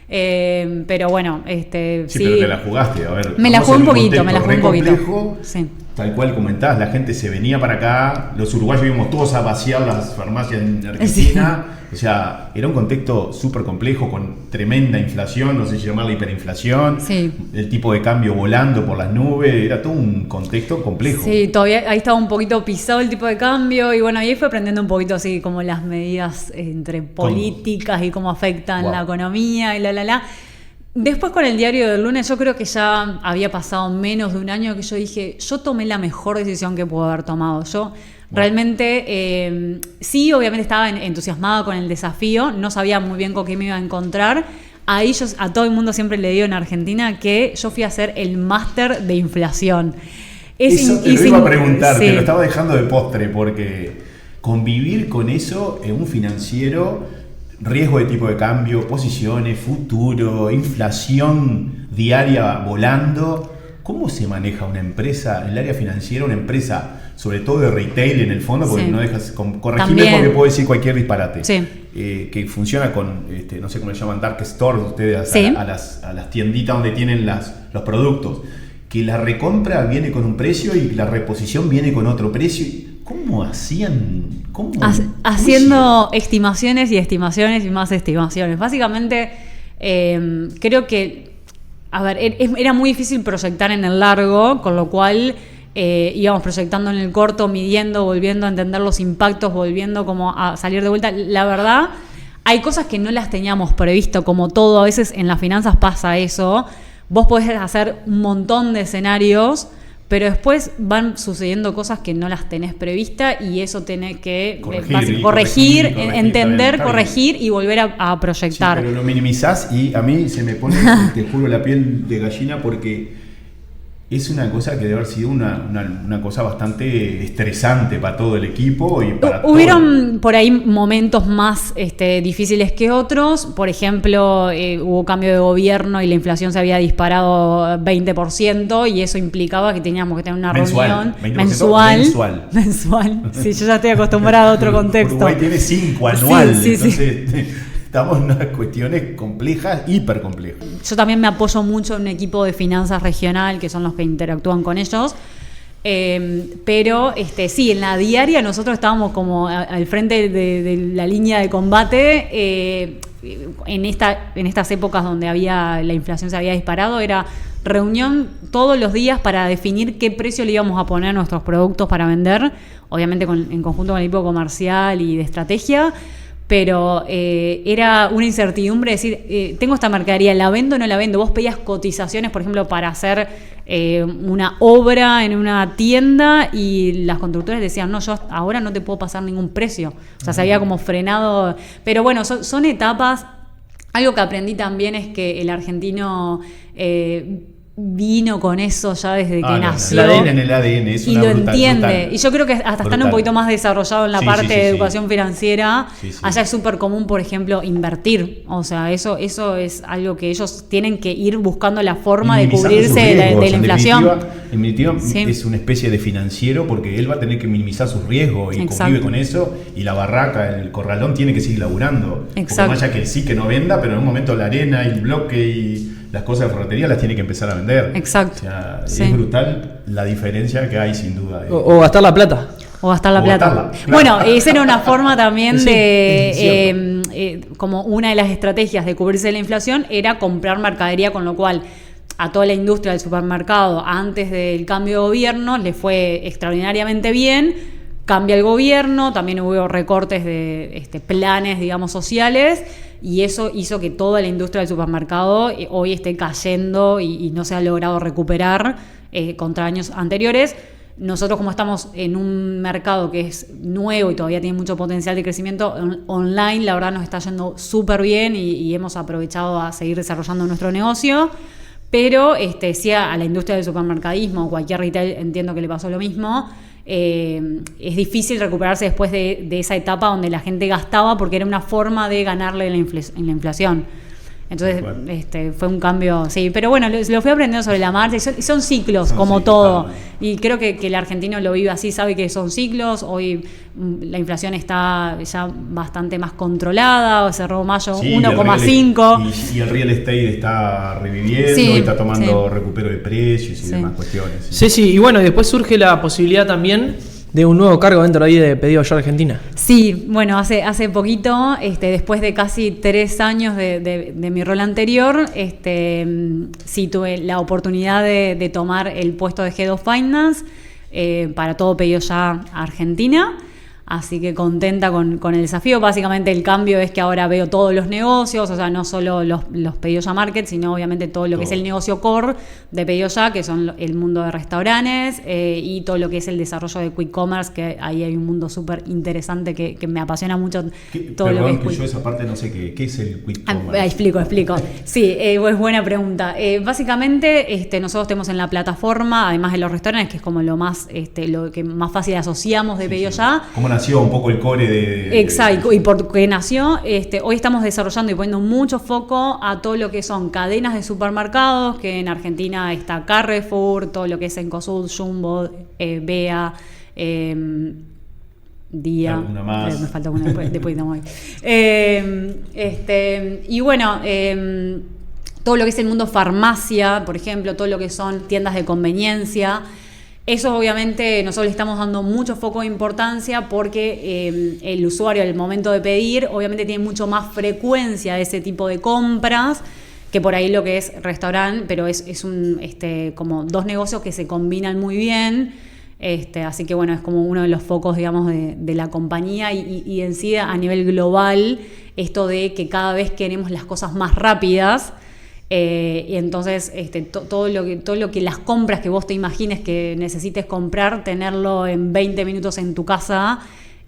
pero bueno, sí, pero te la jugaste, a ver. Me la jugué un poquito. Sí. Tal cual comentabas, la gente se venía para acá, los uruguayos íbamos todos a vaciar las farmacias en Argentina. Sí. O sea, era un contexto súper complejo con tremenda inflación, no sé si llamarla hiperinflación, sí. El tipo de cambio volando por las nubes, era todo un contexto complejo. Sí, todavía ahí estaba un poquito pisado el tipo de cambio y bueno, ahí fue aprendiendo un poquito así como las medidas entre políticas y cómo afectan la economía y Después con el diario del lunes yo creo que ya había pasado menos de un año que yo dije, yo tomé la mejor decisión que puedo haber tomado. Yo realmente, sí, obviamente estaba entusiasmada con el desafío, no sabía muy bien con qué me iba a encontrar. Ahí yo a todo el mundo siempre le digo en Argentina que yo fui a hacer el máster de inflación. Eso te lo iba a preguntar, te lo estaba dejando de postre porque convivir con eso en un financiero... Riesgo de tipo de cambio, posiciones, futuro, inflación diaria volando. ¿Cómo se maneja una empresa, el área financiera, una empresa, sobre todo de retail en el fondo? Porque no dejas, corregime porque puedo decir cualquier disparate. Sí. Que funciona con, no sé cómo le llaman, dark stores, ustedes a las tienditas donde tienen los productos. Que la recompra viene con un precio y la reposición viene con otro precio. ¿Cómo hacían? Haciendo estimaciones y más estimaciones. Básicamente, creo que, era muy difícil proyectar en el largo, con lo cual íbamos proyectando en el corto, midiendo, volviendo a entender los impactos, volviendo como a salir de vuelta. La verdad, hay cosas que no las teníamos previsto, como todo, a veces en las finanzas pasa eso. Vos podés hacer un montón de escenarios, pero después van sucediendo cosas que no las tenés previstas y eso tenés que corregir, entender, corregir y volver a proyectar. Sí, pero lo minimizás y a mí se me pone, te juro, la piel de gallina porque es una cosa que debe haber sido una cosa bastante estresante para todo el equipo y para Hubieron por ahí momentos más difíciles que otros. Por ejemplo, hubo cambio de gobierno y la inflación se había disparado 20% y eso implicaba que teníamos que tener una reunión mensual. Sí, yo ya estoy acostumbrado a otro contexto. Uruguay tiene 5 anual, sí, entonces estamos en unas cuestiones complejas, hiper complejas. Yo también me apoyo mucho en un equipo de finanzas regional, que son los que interactúan con ellos. Pero sí, en la diaria nosotros estábamos como al frente de la línea de combate. En estas épocas donde la inflación se había disparado, era reunión todos los días para definir qué precio le íbamos a poner a nuestros productos para vender, obviamente en conjunto con el equipo comercial y de estrategia. Pero era una incertidumbre decir, tengo esta mercadería, ¿la vendo o no la vendo? Vos pedías cotizaciones, por ejemplo, para hacer una obra en una tienda y las constructoras decían, no, yo ahora no te puedo pasar ningún precio. O sea, se había como frenado. Pero bueno, son etapas. Algo que aprendí también es que el argentino vino con eso ya desde que nació. En el ADN es y una lo entiende. brutal. Y yo creo que hasta están un poquito más desarrollado en la parte de educación financiera. Sí. Allá es súper común, por ejemplo, invertir. O sea, eso es algo que ellos tienen que ir buscando la forma de cubrirse de la inflación. En definitiva, es una especie de financiero porque él va a tener que minimizar sus riesgos y convive con eso. Y la barraca, el corralón tiene que seguir laburando. Porque más allá que sí que no venda, pero en un momento la arena y el bloque y las cosas de ferretería las tiene que empezar a vender. Exacto. O sea, es brutal la diferencia que hay, sin duda. O gastar la plata. O gastar la plata. Claro. Bueno, esa era una forma también como una de las estrategias de cubrirse de la inflación era comprar mercadería, con lo cual a toda la industria del supermercado antes del cambio de gobierno le fue extraordinariamente bien. Cambia el gobierno, también hubo recortes de planes, digamos, sociales, y eso hizo que toda la industria del supermercado hoy esté cayendo y no se ha logrado recuperar contra años anteriores. Nosotros, como estamos en un mercado que es nuevo y todavía tiene mucho potencial de crecimiento online, la verdad nos está yendo súper bien y hemos aprovechado a seguir desarrollando nuestro negocio. Pero sí, a la industria del supermercadismo o cualquier retail entiendo que le pasó lo mismo. Es difícil recuperarse después de esa etapa donde la gente gastaba porque era una forma de ganarle en la inflación. Entonces fue un cambio, sí, pero bueno, lo fui aprendiendo sobre la marcha y son ciclos, como todo. Y creo que el argentino lo vive así, sabe que son ciclos. Hoy la inflación está ya bastante más controlada, cerró mayo 1,5. Y el real estate está reviviendo y está tomando recupero de precios y demás cuestiones. Sí, y bueno, después surge la posibilidad también de un nuevo cargo dentro ahí de Pedido Ya Argentina. Sí, bueno, hace poquito, después de casi 3 años de mi rol anterior, sí tuve la oportunidad de tomar el puesto de Head of Finance para todo Pedido Ya Argentina. Así que contenta con el desafío. Básicamente el cambio es que ahora veo todos los negocios, o sea, no solo los Pedido Ya Market, sino obviamente todo lo que es el negocio core de Pedido Ya, que son el mundo de restaurantes, y todo lo que es el desarrollo de Quick Commerce, que ahí hay un mundo súper interesante que me apasiona mucho. Todo lo que es yo esa parte no sé qué es el Quick Commerce. Explico. Sí, es buena pregunta. Básicamente nosotros tenemos en la plataforma, además de los restaurantes, que es como lo que más fácil asociamos de Pedido Ya. ¿Cómo nació un poco el core de Exacto, y porque nació, hoy estamos desarrollando y poniendo mucho foco a todo lo que son cadenas de supermercados, que en Argentina está Carrefour, todo lo que es Cencosud, Jumbo, Bea, Día. Alguna más. Me falta una después estamos ahí. Y bueno, todo lo que es el mundo farmacia, por ejemplo, todo lo que son tiendas de conveniencia. Eso obviamente nosotros le estamos dando mucho foco de importancia porque el usuario al momento de pedir obviamente tiene mucho más frecuencia de ese tipo de compras que por ahí lo que es restaurante, pero es como 2 negocios que se combinan muy bien. Así que bueno, es como uno de los focos, digamos, de la compañía y en sí a nivel global, esto de que cada vez queremos las cosas más rápidas. Y entonces todo lo que las compras que vos te imagines que necesites comprar, tenerlo en 20 minutos en tu casa,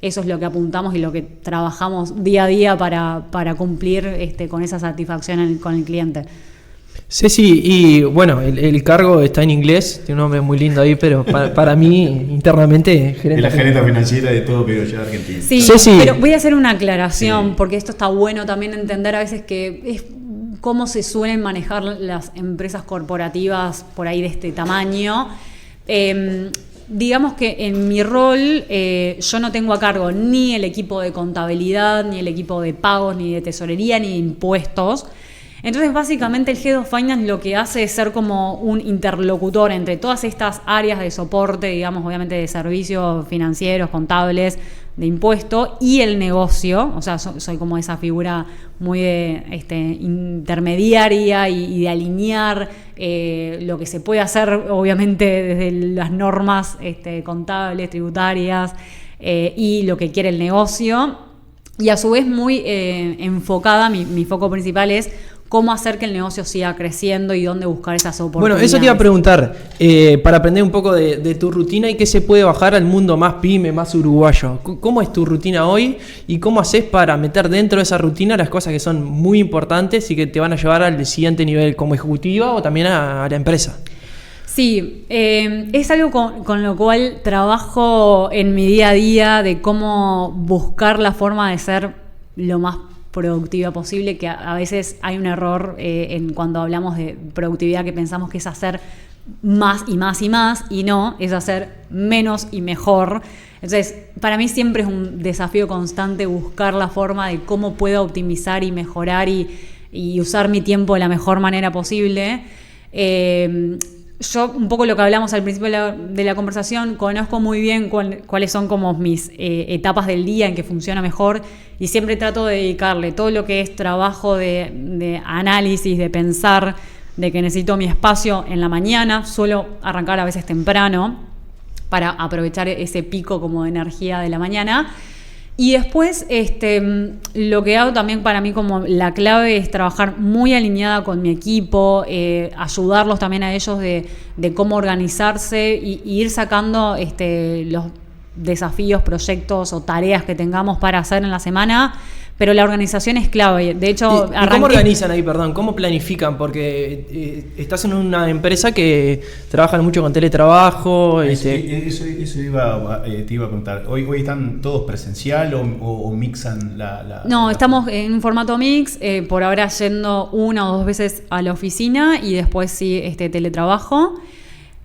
eso es lo que apuntamos y lo que trabajamos día a día para cumplir con esa satisfacción con el cliente. Ceci, y bueno, el cargo está en inglés, tiene un nombre muy lindo ahí, pero para mí, internamente, gerente. Es la gerente financiera de todo PBH Argentina. Sí, Ceci, pero voy a hacer una aclaración, porque esto está bueno también entender a veces que es cómo se suelen manejar las empresas corporativas por ahí de este tamaño. Digamos que en mi rol yo no tengo a cargo ni el equipo de contabilidad, ni el equipo de pagos, ni de tesorería, ni de impuestos. Entonces, básicamente, el Head of Finance lo que hace es ser como un interlocutor entre todas estas áreas de soporte, digamos, obviamente de servicios financieros, contables, de impuesto y el negocio. O sea, soy como esa figura muy intermediaria y de alinear lo que se puede hacer, obviamente, desde las normas contables, tributarias y lo que quiere el negocio. Y a su vez muy enfocada, mi foco principal es cómo hacer que el negocio siga creciendo y dónde buscar esas oportunidades. Bueno, eso te iba a preguntar, para aprender un poco de tu rutina y qué se puede bajar al mundo más pyme, más uruguayo. ¿Cómo es tu rutina hoy y cómo haces para meter dentro de esa rutina las cosas que son muy importantes y que te van a llevar al siguiente nivel como ejecutiva o también a la empresa? Sí, es algo con lo cual trabajo en mi día a día de cómo buscar la forma de ser lo más productiva posible, que a veces hay un error en cuando hablamos de productividad que pensamos que es hacer más y más y más, y no, es hacer menos y mejor. Entonces, para mí siempre es un desafío constante buscar la forma de cómo puedo optimizar y mejorar y usar mi tiempo de la mejor manera posible. Yo, un poco lo que hablamos al principio de la conversación, conozco muy bien cuáles son como mis etapas del día en que funciona mejor y siempre trato de dedicarle todo lo que es trabajo de análisis, de pensar, de que necesito mi espacio en la mañana. Suelo arrancar a veces temprano para aprovechar ese pico como de energía de la mañana. Y después lo que hago también para mí como la clave es trabajar muy alineada con mi equipo, ayudarlos también a ellos de cómo organizarse y ir sacando los desafíos, proyectos o tareas que tengamos para hacer en la semana. Pero la organización es clave. De hecho, ¿Y cómo organizan ahí, perdón? ¿Cómo planifican? Porque estás en una empresa que trabaja mucho con teletrabajo. Eso te iba a preguntar. ¿Hoy están todos presencial o mixan la No, estamos en un formato mix. Por ahora yendo 1 o 2 veces a la oficina y después sí teletrabajo.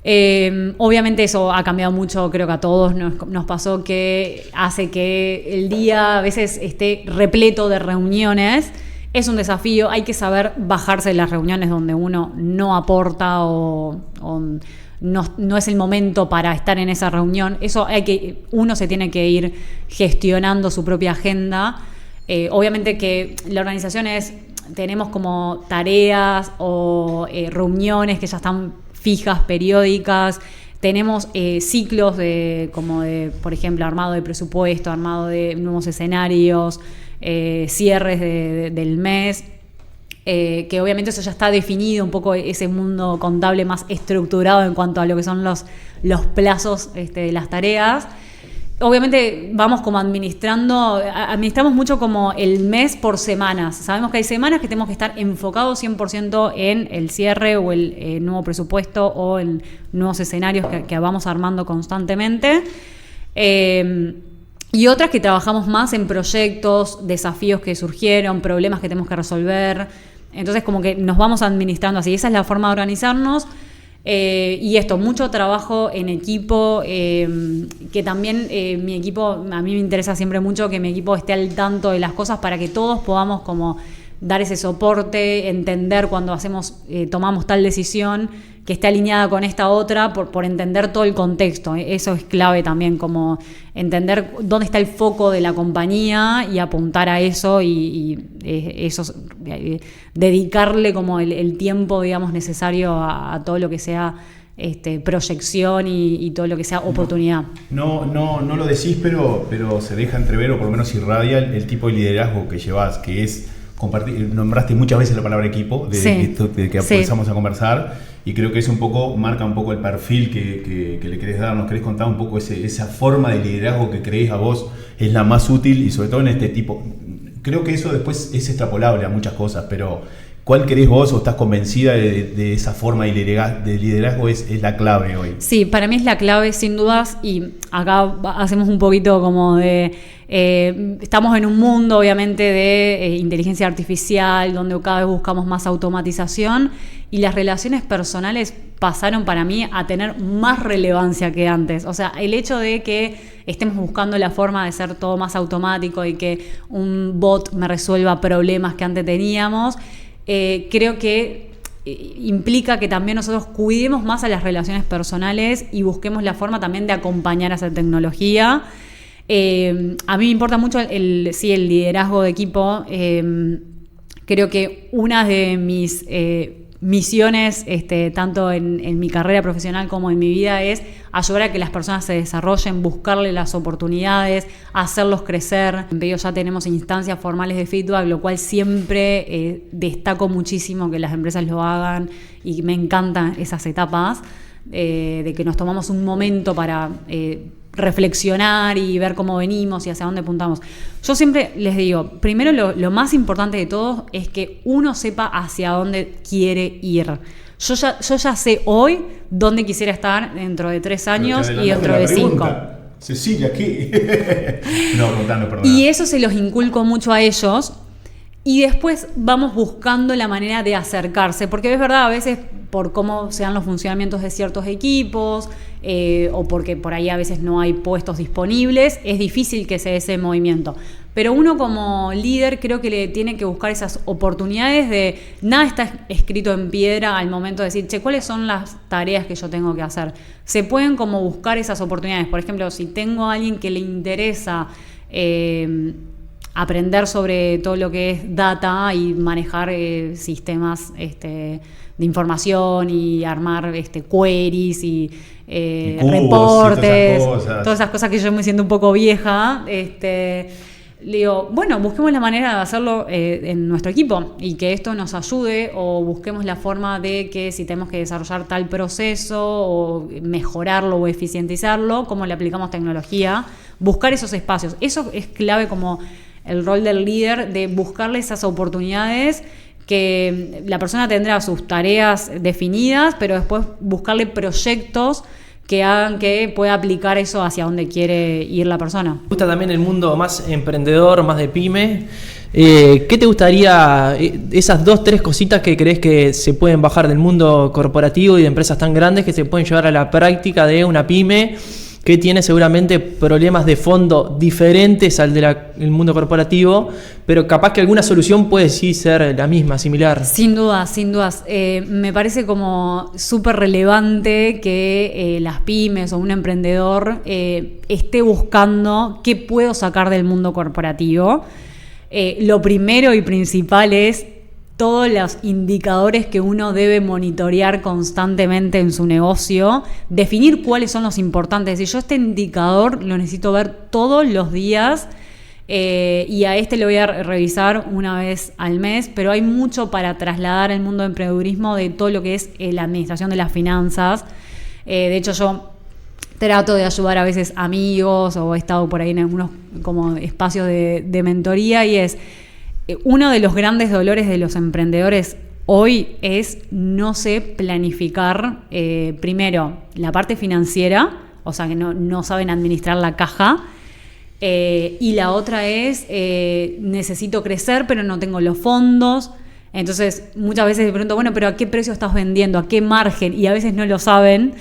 Obviamente eso ha cambiado mucho, creo que a todos nos pasó, que hace que el día a veces esté repleto de reuniones. Es un desafío, hay que saber bajarse de las reuniones donde uno no aporta o no es el momento para estar en esa reunión. Eso uno se tiene que ir gestionando su propia agenda. Obviamente que la organización tenemos como tareas o reuniones que ya están fijas, periódicas. Tenemos ciclos por ejemplo, armado de presupuesto, armado de nuevos escenarios, cierres del mes, que obviamente eso ya está definido, un poco ese mundo contable más estructurado en cuanto a lo que son los plazos de las tareas. Obviamente vamos como administramos mucho como el mes por semanas. Sabemos que hay semanas que tenemos que estar enfocados 100% en el cierre o el nuevo presupuesto o en nuevos escenarios que vamos armando constantemente. Y otras que trabajamos más en proyectos, desafíos que surgieron, problemas que tenemos que resolver. Entonces como que nos vamos administrando así. Esa es la forma de organizarnos. Y mucho trabajo en equipo, que también mi equipo, a mí me interesa siempre mucho que mi equipo esté al tanto de las cosas para que todos podamos como dar ese soporte, entender cuando tomamos tal decisión, que esté alineada con esta otra, por entender todo el contexto. Eso es clave también, como entender dónde está el foco de la compañía y apuntar a eso y dedicarle como el tiempo, digamos, necesario a todo lo que sea proyección y todo lo que sea oportunidad. No lo decís, pero se deja entrever, o por lo menos irradia el tipo de liderazgo que llevas, que es compartir. Nombraste muchas veces la palabra equipo, de que empezamos a conversar. Y creo que eso marca un poco el perfil que le querés dar. ¿Nos querés contar un poco esa forma de liderazgo que creés a vos es la más útil y sobre todo en este tipo? Creo que eso después es extrapolable a muchas cosas, pero ¿Cuál crees vos o estás convencida de esa forma de liderazgo es la clave hoy? Sí, para mí es la clave sin dudas, y acá hacemos un poquito como de... estamos en un mundo obviamente de inteligencia artificial, donde cada vez buscamos más automatización, y las relaciones personales pasaron para mí a tener más relevancia que antes. O sea, el hecho de que estemos buscando la forma de ser todo más automático y que un bot me resuelva problemas que antes teníamos, creo que implica que también nosotros cuidemos más a las relaciones personales y busquemos la forma también de acompañar a esa tecnología. A mí me importa mucho el liderazgo de equipo. Creo que una de mis misiones, tanto en mi carrera profesional como en mi vida, es ayudar a que las personas se desarrollen, buscarle las oportunidades, hacerlos crecer. Ya tenemos instancias formales de feedback, lo cual siempre destaco muchísimo que las empresas lo hagan, y me encantan esas etapas de que nos tomamos un momento para reflexionar y ver cómo venimos y hacia dónde apuntamos. Yo siempre les digo, primero lo más importante de todo es que uno sepa hacia dónde quiere ir. Yo ya sé hoy dónde quisiera estar dentro de 3 años y dentro de 5. Cecilia, ¿qué? No, contando, perdón. Y eso se los inculco mucho a ellos, y después vamos buscando la manera de acercarse, porque es verdad, a veces por cómo se dan los funcionamientos de ciertos equipos, o porque por ahí a veces no hay puestos disponibles, es difícil que se dé ese movimiento. Pero uno como líder creo que le tiene que buscar esas oportunidades de... Nada está escrito en piedra al momento de decir, ¿cuáles son las tareas que yo tengo que hacer? Se pueden como buscar esas oportunidades. Por ejemplo, si tengo a alguien que le interesa aprender sobre todo lo que es data y manejar sistemas de información y armar queries y reportes, todas esas cosas que yo me siento un poco vieja, le digo, bueno, busquemos la manera de hacerlo en nuestro equipo y que esto nos ayude, o busquemos la forma de que si tenemos que desarrollar tal proceso o mejorarlo o eficientizarlo, cómo le aplicamos tecnología, buscar esos espacios. Eso es clave, como el rol del líder, de buscarle esas oportunidades, que la persona tendrá sus tareas definidas, pero después buscarle proyectos que hagan que pueda aplicar eso hacia donde quiere ir la persona. Me gusta también el mundo más emprendedor, más de pyme. ¿Qué te gustaría, esas 2-3 cositas que crees que se pueden bajar del mundo corporativo y de empresas tan grandes, que se pueden llevar a la práctica de una pyme que tiene seguramente problemas de fondo diferentes al del mundo corporativo, pero capaz que alguna solución puede sí ser la misma, similar? Sin dudas. Me parece como súper relevante que las pymes o un emprendedor esté buscando qué puedo sacar del mundo corporativo. Lo primero y principal es todos los indicadores que uno debe monitorear constantemente en su negocio, definir cuáles son los importantes. Y yo este indicador lo necesito ver todos los días, y a lo voy a revisar una vez al mes, pero hay mucho para trasladar el mundo de emprendedurismo de todo lo que es la administración de las finanzas. De hecho, yo trato de ayudar a veces amigos, o he estado por ahí en algunos como espacios de mentoría, y es... Uno de los grandes dolores de los emprendedores hoy es no sé planificar, primero, la parte financiera, o sea que no saben administrar la caja, y la otra es necesito crecer pero no tengo los fondos. Entonces muchas veces me pregunto, bueno, pero ¿a qué precio estás vendiendo? ¿A qué margen? Y a veces no lo saben.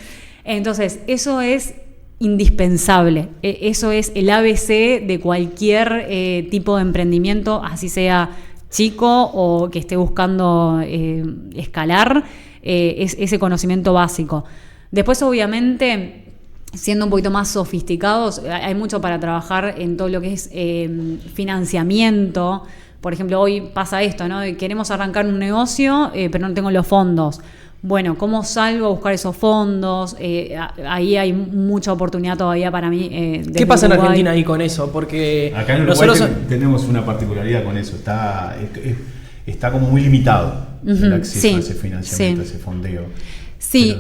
Entonces eso es indispensable. Eso es el ABC de cualquier tipo de emprendimiento, así sea chico o que esté buscando escalar, es ese conocimiento básico. Después, obviamente, siendo un poquito más sofisticados, hay mucho para trabajar en todo lo que es financiamiento. Por ejemplo, hoy pasa esto, ¿no? Queremos arrancar un negocio, pero no tengo los fondos. Bueno, ¿cómo salgo a buscar esos fondos? Ahí hay mucha oportunidad todavía para mí. ¿Qué pasa en Argentina ahí con eso? Porque acá en Uruguay tenemos una particularidad con eso. Está como muy limitado el acceso a ese financiamiento, a ese fondeo. Sí,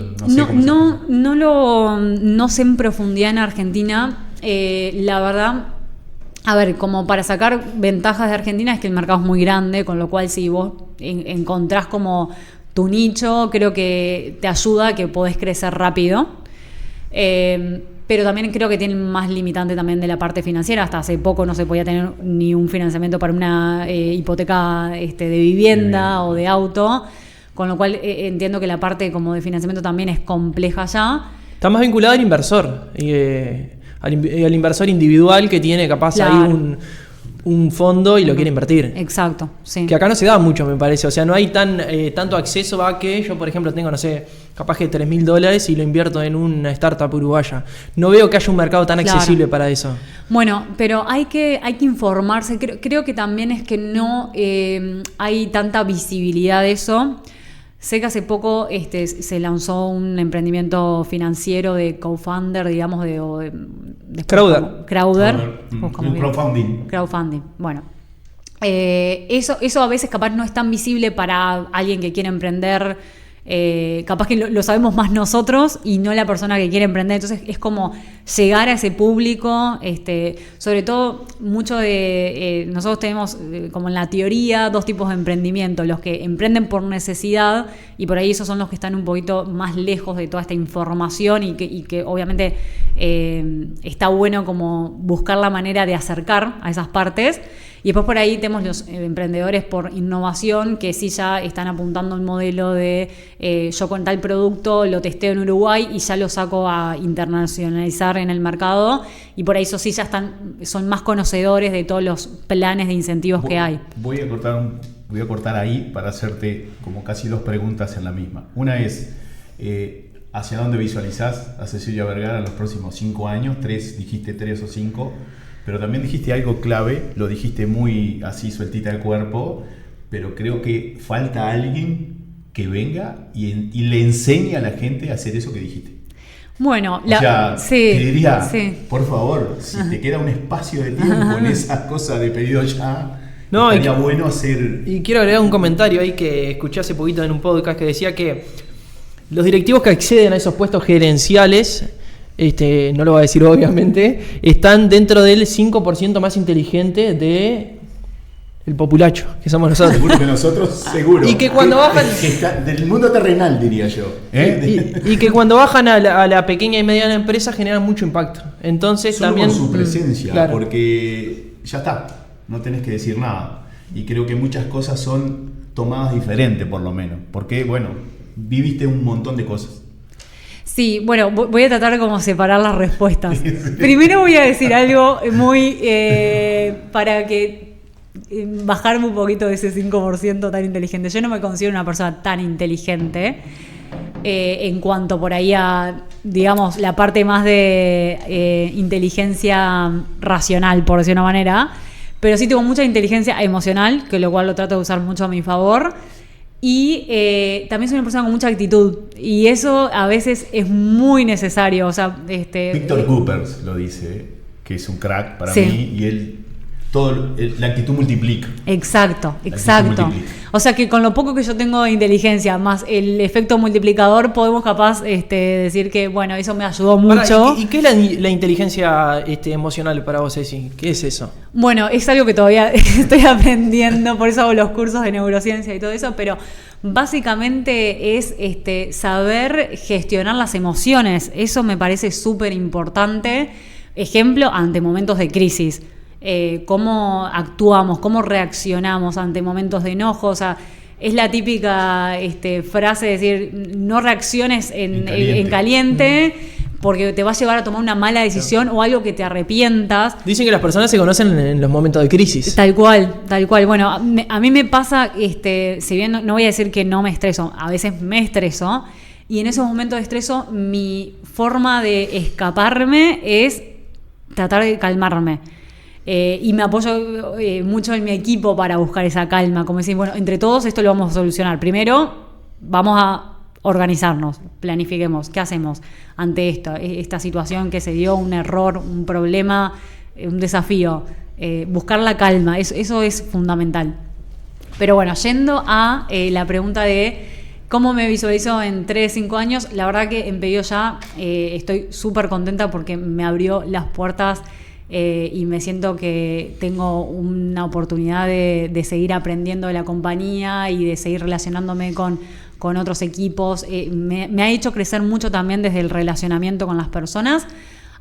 no sé en profundidad en Argentina. La verdad, a ver, como para sacar ventajas de Argentina es que el mercado es muy grande, con lo cual si vos encontrás como tu nicho, creo que te ayuda a que podés crecer rápido. Pero también creo que tiene más limitante también de la parte financiera. Hasta hace poco no se podía tener ni un financiamiento para una hipoteca de vivienda o de auto, con lo cual entiendo que la parte como de financiamiento también es compleja ya. Está más vinculado al inversor, al inversor individual que tiene capaz ahí un fondo y lo quiere invertir. Exacto, sí. Que acá no se da mucho, me parece. O sea, no hay tanto acceso a que yo, por ejemplo, tengo, no sé, capaz que $3.000 y lo invierto en una startup uruguaya. No veo que haya un mercado tan accesible para eso. Bueno, pero hay que informarse. Creo que también es que no hay tanta visibilidad de eso. Sé que hace poco se lanzó un emprendimiento financiero de co-founder, digamos, de Crowder. Crowdfunding. Bueno, eso a veces capaz no es tan visible para alguien que quiere emprender. Capaz que lo sabemos más nosotros y no la persona que quiere emprender. Entonces es como llegar a ese público, sobre todo mucho de nosotros tenemos como en la teoría 2 tipos de emprendimiento: los que emprenden por necesidad, y por ahí esos son los que están un poquito más lejos de toda esta información y que obviamente está bueno como buscar la manera de acercar a esas partes. Y después por ahí tenemos los emprendedores por innovación, que sí ya están apuntando un modelo de yo con tal producto lo testeo en Uruguay y ya lo saco a internacionalizar en el mercado, y por ahí eso sí ya son más conocedores de todos los planes de incentivos que hay. Voy a cortar ahí para hacerte como casi 2 preguntas en la misma. Una es, ¿hacia dónde visualizás a Cecilia Vergara en los próximos 5 años? Dijiste 3 o 5. Pero también dijiste algo clave, lo dijiste muy así sueltita del cuerpo, pero creo que falta alguien que venga y le enseñe a la gente a hacer eso que dijiste. Bueno, te diría, por favor, si te queda un espacio de tiempo en esas cosas de pedido ya, estaría bueno hacer... Y quiero agregar un comentario ahí que escuché hace poquito en un podcast que decía que los directivos que acceden a esos puestos gerenciales... no lo voy a decir obviamente, están dentro del 5% más inteligente del populacho, que somos nosotros. Seguro que nosotros, seguro. Y que cuando bajan... del mundo terrenal, diría yo. Y que cuando bajan a la pequeña y mediana empresa generan mucho impacto. Entonces solo también... por su presencia, claro. Porque ya está, no tenés que decir nada. Y creo que muchas cosas son tomadas diferente, por lo menos. Porque, bueno, viviste un montón de cosas. Sí, bueno, voy a tratar de como separar las respuestas. Primero voy a decir algo muy para que bajarme un poquito de ese 5% tan inteligente. Yo no me considero una persona tan inteligente en cuanto por ahí a, digamos, la parte más de inteligencia racional, por decir una manera, pero sí tengo mucha inteligencia emocional, que lo cual lo trato de usar mucho a mi favor. Y también soy una persona con mucha actitud, y eso a veces es muy necesario. O sea, Víctor Coopers lo dice, que es un crack para mí, y él la actitud multiplica. Exacto. O sea que con lo poco que yo tengo de inteligencia más el efecto multiplicador, podemos capaz decir que, bueno, eso me ayudó mucho. ¿Y qué es la inteligencia emocional para vos, Ceci? ¿Qué es eso? Bueno, es algo que todavía estoy aprendiendo, por eso hago los cursos de neurociencia y todo eso, pero básicamente es saber gestionar las emociones. Eso me parece súper importante. Ejemplo, ante momentos de crisis. Cómo actuamos, cómo reaccionamos ante momentos de enojo. O sea, es la típica frase de decir, no reacciones en caliente, porque te va a llevar a tomar una mala decisión o algo que te arrepientas. Dicen que las personas se conocen en los momentos de crisis. Tal cual. Bueno, a mí me pasa, si bien no voy a decir que no me estreso, a veces me estreso, y en esos momentos de estreso mi forma de escaparme es tratar de calmarme. Y me apoyo mucho en mi equipo para buscar esa calma, como decir, bueno, entre todos esto lo vamos a solucionar. Primero vamos a organizarnos, planifiquemos, ¿qué hacemos ante esta situación que se dio, un error, un problema, un desafío? Buscar la calma, eso es fundamental. Pero bueno, yendo a la pregunta de cómo me visualizo en 3, 5 años, la verdad que en Pedido Ya estoy súper contenta porque me abrió las puertas y me siento que tengo una oportunidad de seguir aprendiendo de la compañía y de seguir relacionándome con otros equipos. Me ha hecho crecer mucho también desde el relacionamiento con las personas.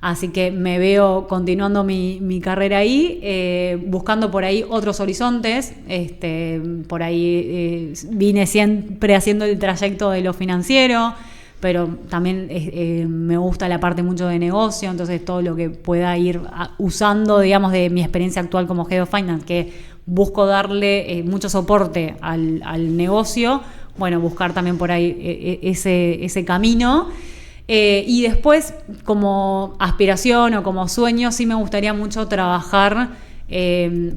Así que me veo continuando mi carrera ahí, buscando por ahí otros horizontes. Por ahí vine siempre haciendo el trayecto de lo financiero, pero también me gusta la parte mucho de negocio, entonces todo lo que pueda ir usando, digamos, de mi experiencia actual como Head of Finance, que busco darle mucho soporte al negocio, bueno, buscar también por ahí ese camino. Y después, como aspiración o como sueño, sí me gustaría mucho trabajar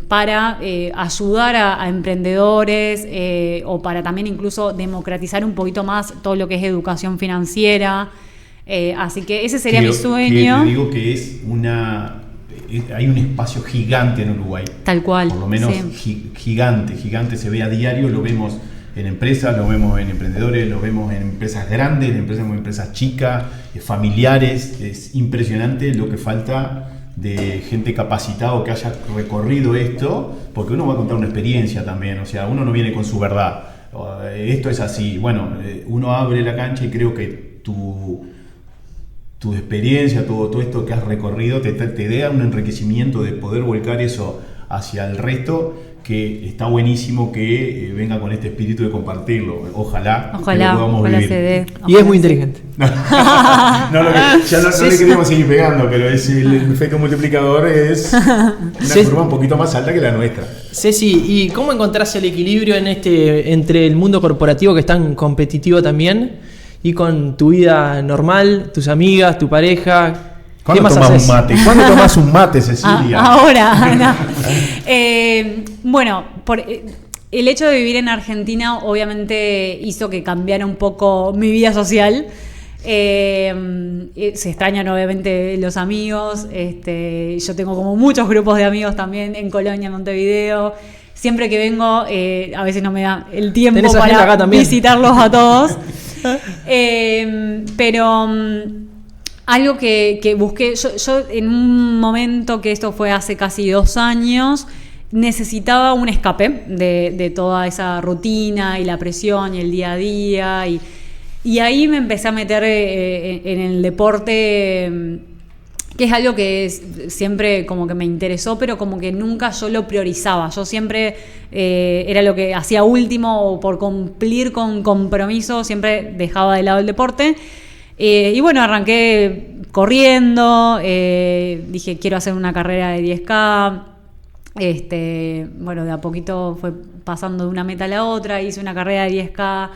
para ayudar a emprendedores o para también incluso democratizar un poquito más todo lo que es educación financiera. Así que ese sería mi sueño. Te digo que hay un espacio gigante en Uruguay. Tal cual. Por lo menos sí. Gigante, se ve a diario, lo vemos en empresas, lo vemos en emprendedores, lo vemos en empresas grandes, en empresas chicas, familiares. Es impresionante lo que falta de gente capacitada que haya recorrido esto, porque uno va a contar una experiencia también, o sea, uno no viene con su verdad. Esto es así. Bueno, uno abre la cancha y creo que tu experiencia, todo esto que has recorrido, te da un enriquecimiento de poder volcar eso hacia el resto, que está buenísimo que venga con este espíritu de compartirlo. Ojalá que lo podamos vivir. Se dé. Y es muy inteligente. Ya no le queremos seguir pegando, pero el efecto multiplicador es una curva un poquito más alta que la nuestra. Ceci, ¿y cómo encontrás el equilibrio entre el mundo corporativo, que es tan competitivo también, y con tu vida normal, tus amigas, tu pareja? ¿Cuándo tomás un mate? ¿Cuándo tomás un mate, Cecilia? Ahora. No. Bueno, el hecho de vivir en Argentina obviamente hizo que cambiara un poco mi vida social. Se extrañan obviamente los amigos. Yo tengo como muchos grupos de amigos también en Colonia, en Montevideo. Siempre que vengo, a veces no me da el tiempo para visitarlos a todos. Pero algo que busqué, yo en un momento, que esto fue hace casi 2 años, necesitaba un escape de toda esa rutina y la presión y el día a día, y ahí me empecé a meter en el deporte, que es algo que siempre como que me interesó, pero como que nunca yo lo priorizaba. Yo siempre era lo que hacía último, o por cumplir con compromiso siempre dejaba de lado el deporte. Y bueno, arranqué corriendo, dije quiero hacer una carrera de 10K. Bueno, de a poquito fue pasando de una meta a la otra, hice una carrera de 10K.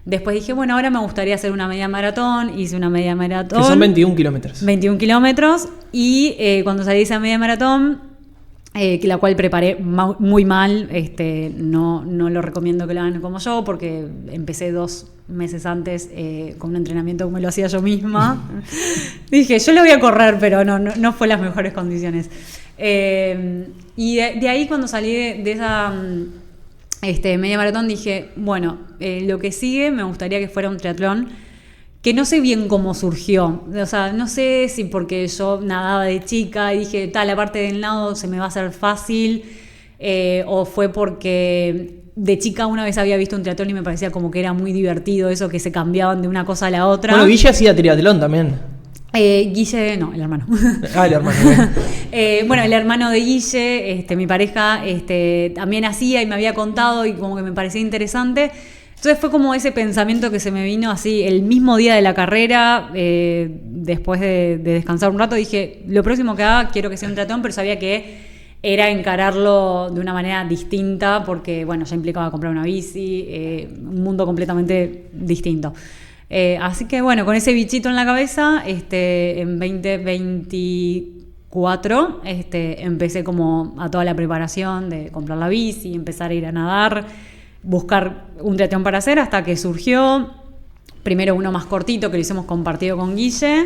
Después dije, bueno, ahora me gustaría hacer una media maratón. Hice una media maratón. Que son 21 kilómetros. 21 kilómetros. Y cuando salí de esa media maratón, la cual preparé muy mal, no lo recomiendo que lo hagan como yo, porque empecé 2 meses antes con un entrenamiento como lo hacía yo misma. Dije, yo lo voy a correr, pero no fue las mejores condiciones. Y de ahí, cuando salí de esa media maratón, dije, bueno, lo que sigue me gustaría que fuera un triatlón, que no sé bien cómo surgió. O sea, no sé si porque yo nadaba de chica y dije, la parte del nado se me va a hacer fácil, o fue porque de chica una vez había visto un triatlón y me parecía como que era muy divertido eso, que se cambiaban de una cosa a la otra. Bueno, Guille hacía triatlón también. Guille, no, el hermano. El hermano. Bueno, el hermano de Guille, mi pareja, también hacía y me había contado, y como que me parecía interesante. Entonces fue como ese pensamiento que se me vino así el mismo día de la carrera, después de descansar un rato. Dije, lo próximo que haga quiero que sea un triatlón, pero sabía que era encararlo de una manera distinta, porque bueno, ya implicaba comprar una bici, un mundo completamente distinto. Así que bueno, con ese bichito en la cabeza, en 2024 empecé como a toda la preparación de comprar la bici, empezar a ir a nadar, buscar un triatlón para hacer, hasta que surgió primero uno más cortito que lo hicimos compartido con Guille,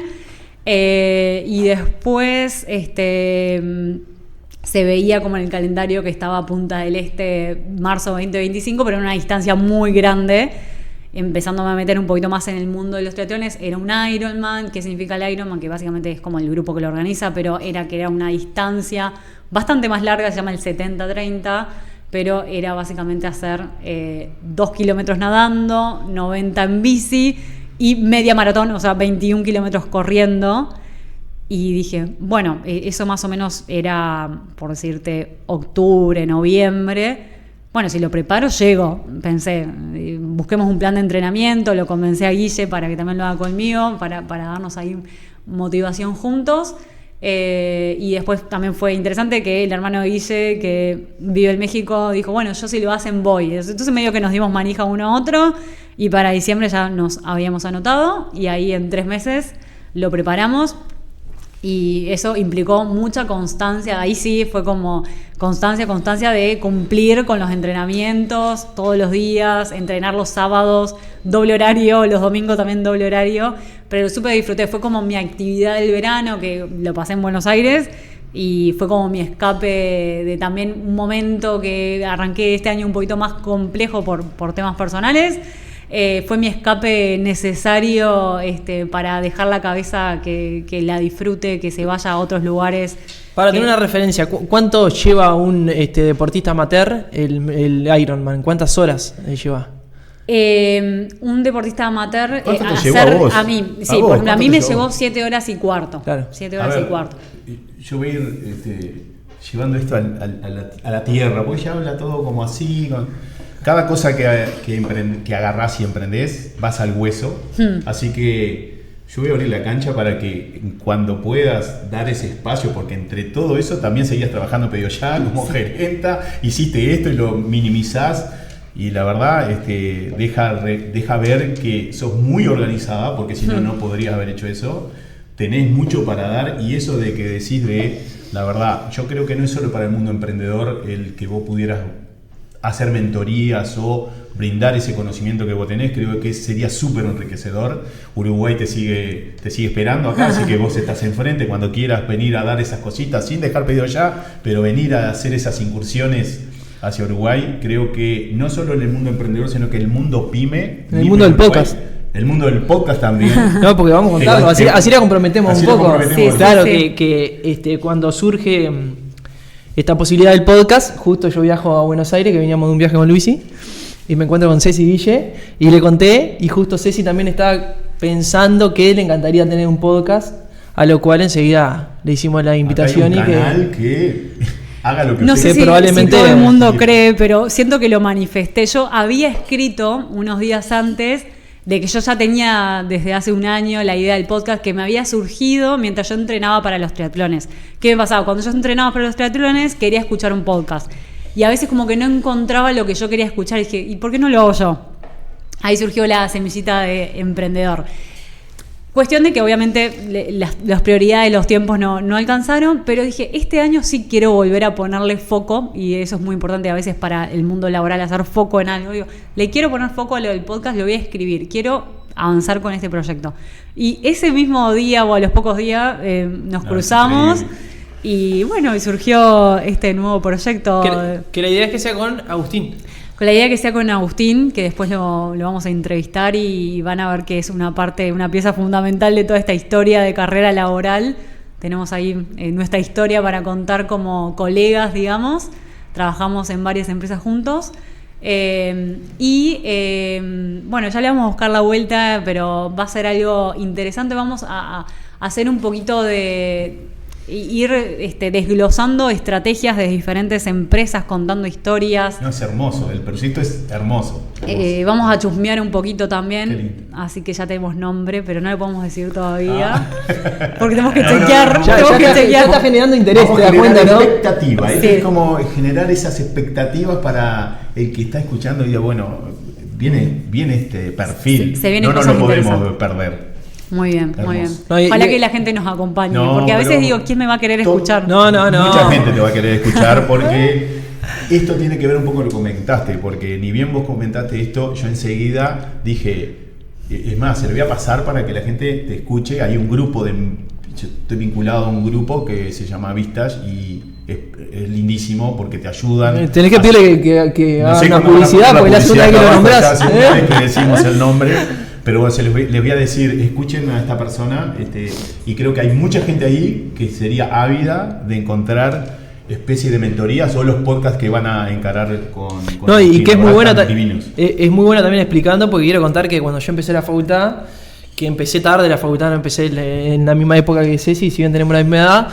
y después se veía como en el calendario que estaba Punta del Este marzo 2025, pero en una distancia muy grande. empezándome a meter un poquito más en el mundo de los triatlones, era un Ironman. ¿Qué significa el Ironman? Que básicamente es como el grupo que lo organiza, pero era una distancia bastante más larga, se llama el 70-30, pero era básicamente hacer 2 kilómetros nadando, 90 en bici y media maratón, o sea, 21 kilómetros corriendo. Y dije, bueno, eso más o menos era, por decirte, octubre, noviembre. Bueno, si lo preparo, llego. Pensé, busquemos un plan de entrenamiento, lo convencé a Guille para que también lo haga conmigo, para darnos ahí motivación juntos. Y después también fue interesante que el hermano de Guille, que vive en México, dijo, bueno, yo si lo hacen voy. Entonces medio que nos dimos manija uno a otro y para diciembre ya nos habíamos anotado y ahí en 3 meses lo preparamos. Y eso implicó mucha constancia, ahí sí fue como constancia de cumplir con los entrenamientos todos los días, entrenar los sábados, doble horario, los domingos también doble horario, pero súper disfruté, fue como mi actividad del verano, que lo pasé en Buenos Aires, y fue como mi escape de también un momento que arranqué este año un poquito más complejo por temas personales. Fue mi escape necesario para dejar la cabeza que la disfrute, que se vaya a otros lugares. Para tener una referencia, ¿cuánto lleva un deportista amateur el Ironman? ¿Cuántas horas lleva? Un deportista amateur a mí, sí, por ejemplo, a mí me llevó 7 horas y cuarto. Claro. 7 horas y cuarto. Yo voy a ir llevando esto a la tierra, porque ya habla todo como así. Cada cosa que agarrás y emprendés, vas al hueso. Así que yo voy a abrir la cancha para que cuando puedas dar ese espacio, porque entre todo eso también seguías trabajando pedido ya como gerenta, hiciste esto y lo minimizás. Y la verdad, deja ver que sos muy organizada, porque si no, no podrías haber hecho eso. Tenés mucho para dar, y eso de que decís la verdad, yo creo que no es solo para el mundo emprendedor el que vos pudieras hacer mentorías o brindar ese conocimiento que vos tenés, creo que sería súper enriquecedor. Uruguay te sigue esperando acá, así que vos estás enfrente cuando quieras venir a dar esas cositas sin dejar pedido ya, pero venir a hacer esas incursiones hacia Uruguay. Creo que no solo en el mundo emprendedor, sino que el mundo pyme, en el mundo del podcast. El mundo del podcast también. No, porque vamos a contarlo, así la comprometemos un poco. Sí, claro, sí. Que cuando surge esta posibilidad del podcast, justo yo viajo a Buenos Aires, que veníamos de un viaje con Luisi, y me encuentro con Ceci Guille, y le conté, y justo Ceci también estaba pensando que le encantaría tener un podcast, a lo cual enseguida le hicimos la invitación. Acá hay un canal que haga lo que no usted sé probablemente si todo el mundo cree, pero siento que lo manifesté. Yo había escrito unos días antes de que yo ya tenía desde hace un año la idea del podcast, que me había surgido mientras yo entrenaba para los triatlones. ¿Qué me pasaba? Cuando yo entrenaba para los triatlones quería escuchar un podcast y a veces como que no encontraba lo que yo quería escuchar y dije, ¿y por qué no lo hago yo? Ahí surgió la semillita de emprendedor. Cuestión de que obviamente las prioridades, los tiempos no alcanzaron, pero dije, este año sí quiero volver a ponerle foco, y eso es muy importante a veces para el mundo laboral, hacer foco en algo. Digo, le quiero poner foco a lo del podcast, lo voy a escribir, quiero avanzar con este proyecto. Y ese mismo día o a los pocos días nos cruzamos y bueno, y surgió este nuevo proyecto. Que la idea es que sea con Agustín. Con la idea que sea con Agustín, que después lo vamos a entrevistar y van a ver que es una pieza fundamental de toda esta historia de carrera laboral. Tenemos ahí nuestra historia para contar como colegas, digamos. Trabajamos en varias empresas juntos. Bueno, ya le vamos a buscar la vuelta, pero va a ser algo interesante. Vamos a hacer un poquito de ir desglosando estrategias de diferentes empresas, contando historias. No, es hermoso, el proyecto es hermoso. Vamos a chusmear un poquito también, así que ya tenemos nombre, pero no le podemos decir todavía, porque tenemos que chequear. Ya está generando interés, te das cuenta, ¿no? Expectativa, sí. Es como generar esas expectativas para el que está escuchando y diga, bueno, viene este perfil, no lo podemos perder. Muy bien, hermoso. Muy bien. Ojalá que la gente nos acompañe, porque a veces digo, ¿quién me va a querer escuchar? No. Mucha gente te va a querer escuchar, porque esto tiene que ver un poco con lo que comentaste, porque ni bien vos comentaste esto, yo enseguida dije, es más, se lo voy a pasar para que la gente te escuche. Hay un grupo yo estoy vinculado a un grupo que se llama Vistas, y es lindísimo porque te ayudan. Tenés que pedirle que haga una publicidad, porque la segunda vez que lo nombrás. La segunda vez que decimos el nombre. Pero bueno, les voy a decir, escuchen a esta persona, y creo que hay mucha gente ahí que sería ávida de encontrar especie de mentorías o los podcasts que van a encarar con no, y que es muy buena es muy buena también explicando, porque quiero contar que cuando yo empecé la facultad, que empecé tarde la facultad, no empecé en la misma época que Ceci, si bien tenemos la misma edad.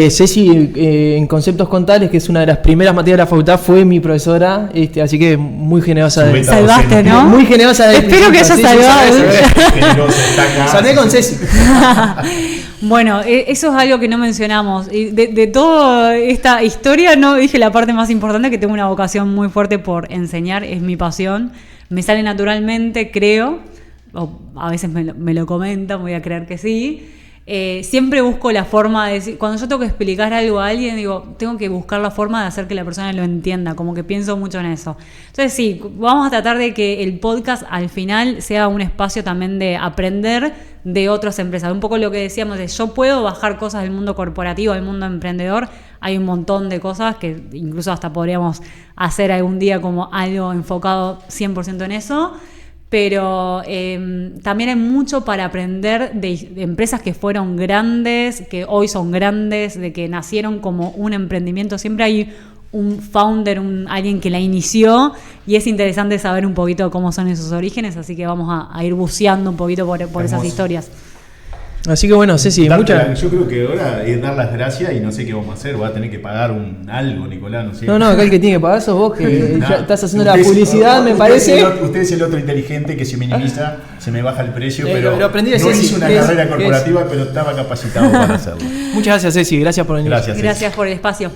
Ceci en conceptos contables, que es una de las primeras materias de la facultad, fue mi profesora, así que muy generosa. Salvaste, ¿no? Muy generosa. Espero que hayas salvado. Salvé con Ceci. Bueno, eso es algo que no mencionamos. Y de toda esta historia no dije la parte más importante, que tengo una vocación muy fuerte por enseñar, es mi pasión. Me sale naturalmente, creo, o a veces me lo comentan, voy a creer que sí. Siempre busco la forma de decir, cuando yo tengo que explicar algo a alguien, digo, tengo que buscar la forma de hacer que la persona lo entienda, como que pienso mucho en eso. Entonces sí, vamos a tratar de que el podcast al final sea un espacio también de aprender de otras empresas. Un poco lo que decíamos de yo puedo bajar cosas del mundo corporativo al mundo emprendedor. Hay un montón de cosas que incluso hasta podríamos hacer algún día como algo enfocado 100% en eso. Pero también hay mucho para aprender de empresas que fueron grandes, que hoy son grandes, de que nacieron como un emprendimiento. Siempre hay un founder, alguien que la inició, y es interesante saber un poquito cómo son esos orígenes, así que vamos a ir buceando un poquito por esas historias. Así que bueno, Ceci, yo creo que ahora es dar las gracias y no sé qué vamos a hacer. Voy a tener que pagar algo, Nicolás, no sé. No, acá el que tiene que pagar sos vos, que ya estás haciendo la publicidad, me parece. Usted es el otro inteligente que se minimiza, se me baja el precio, pero aprendí de no hice una carrera corporativa, pero estaba capacitado para hacerlo. Muchas gracias, Ceci, gracias por venir. Gracias, Gracias por el espacio.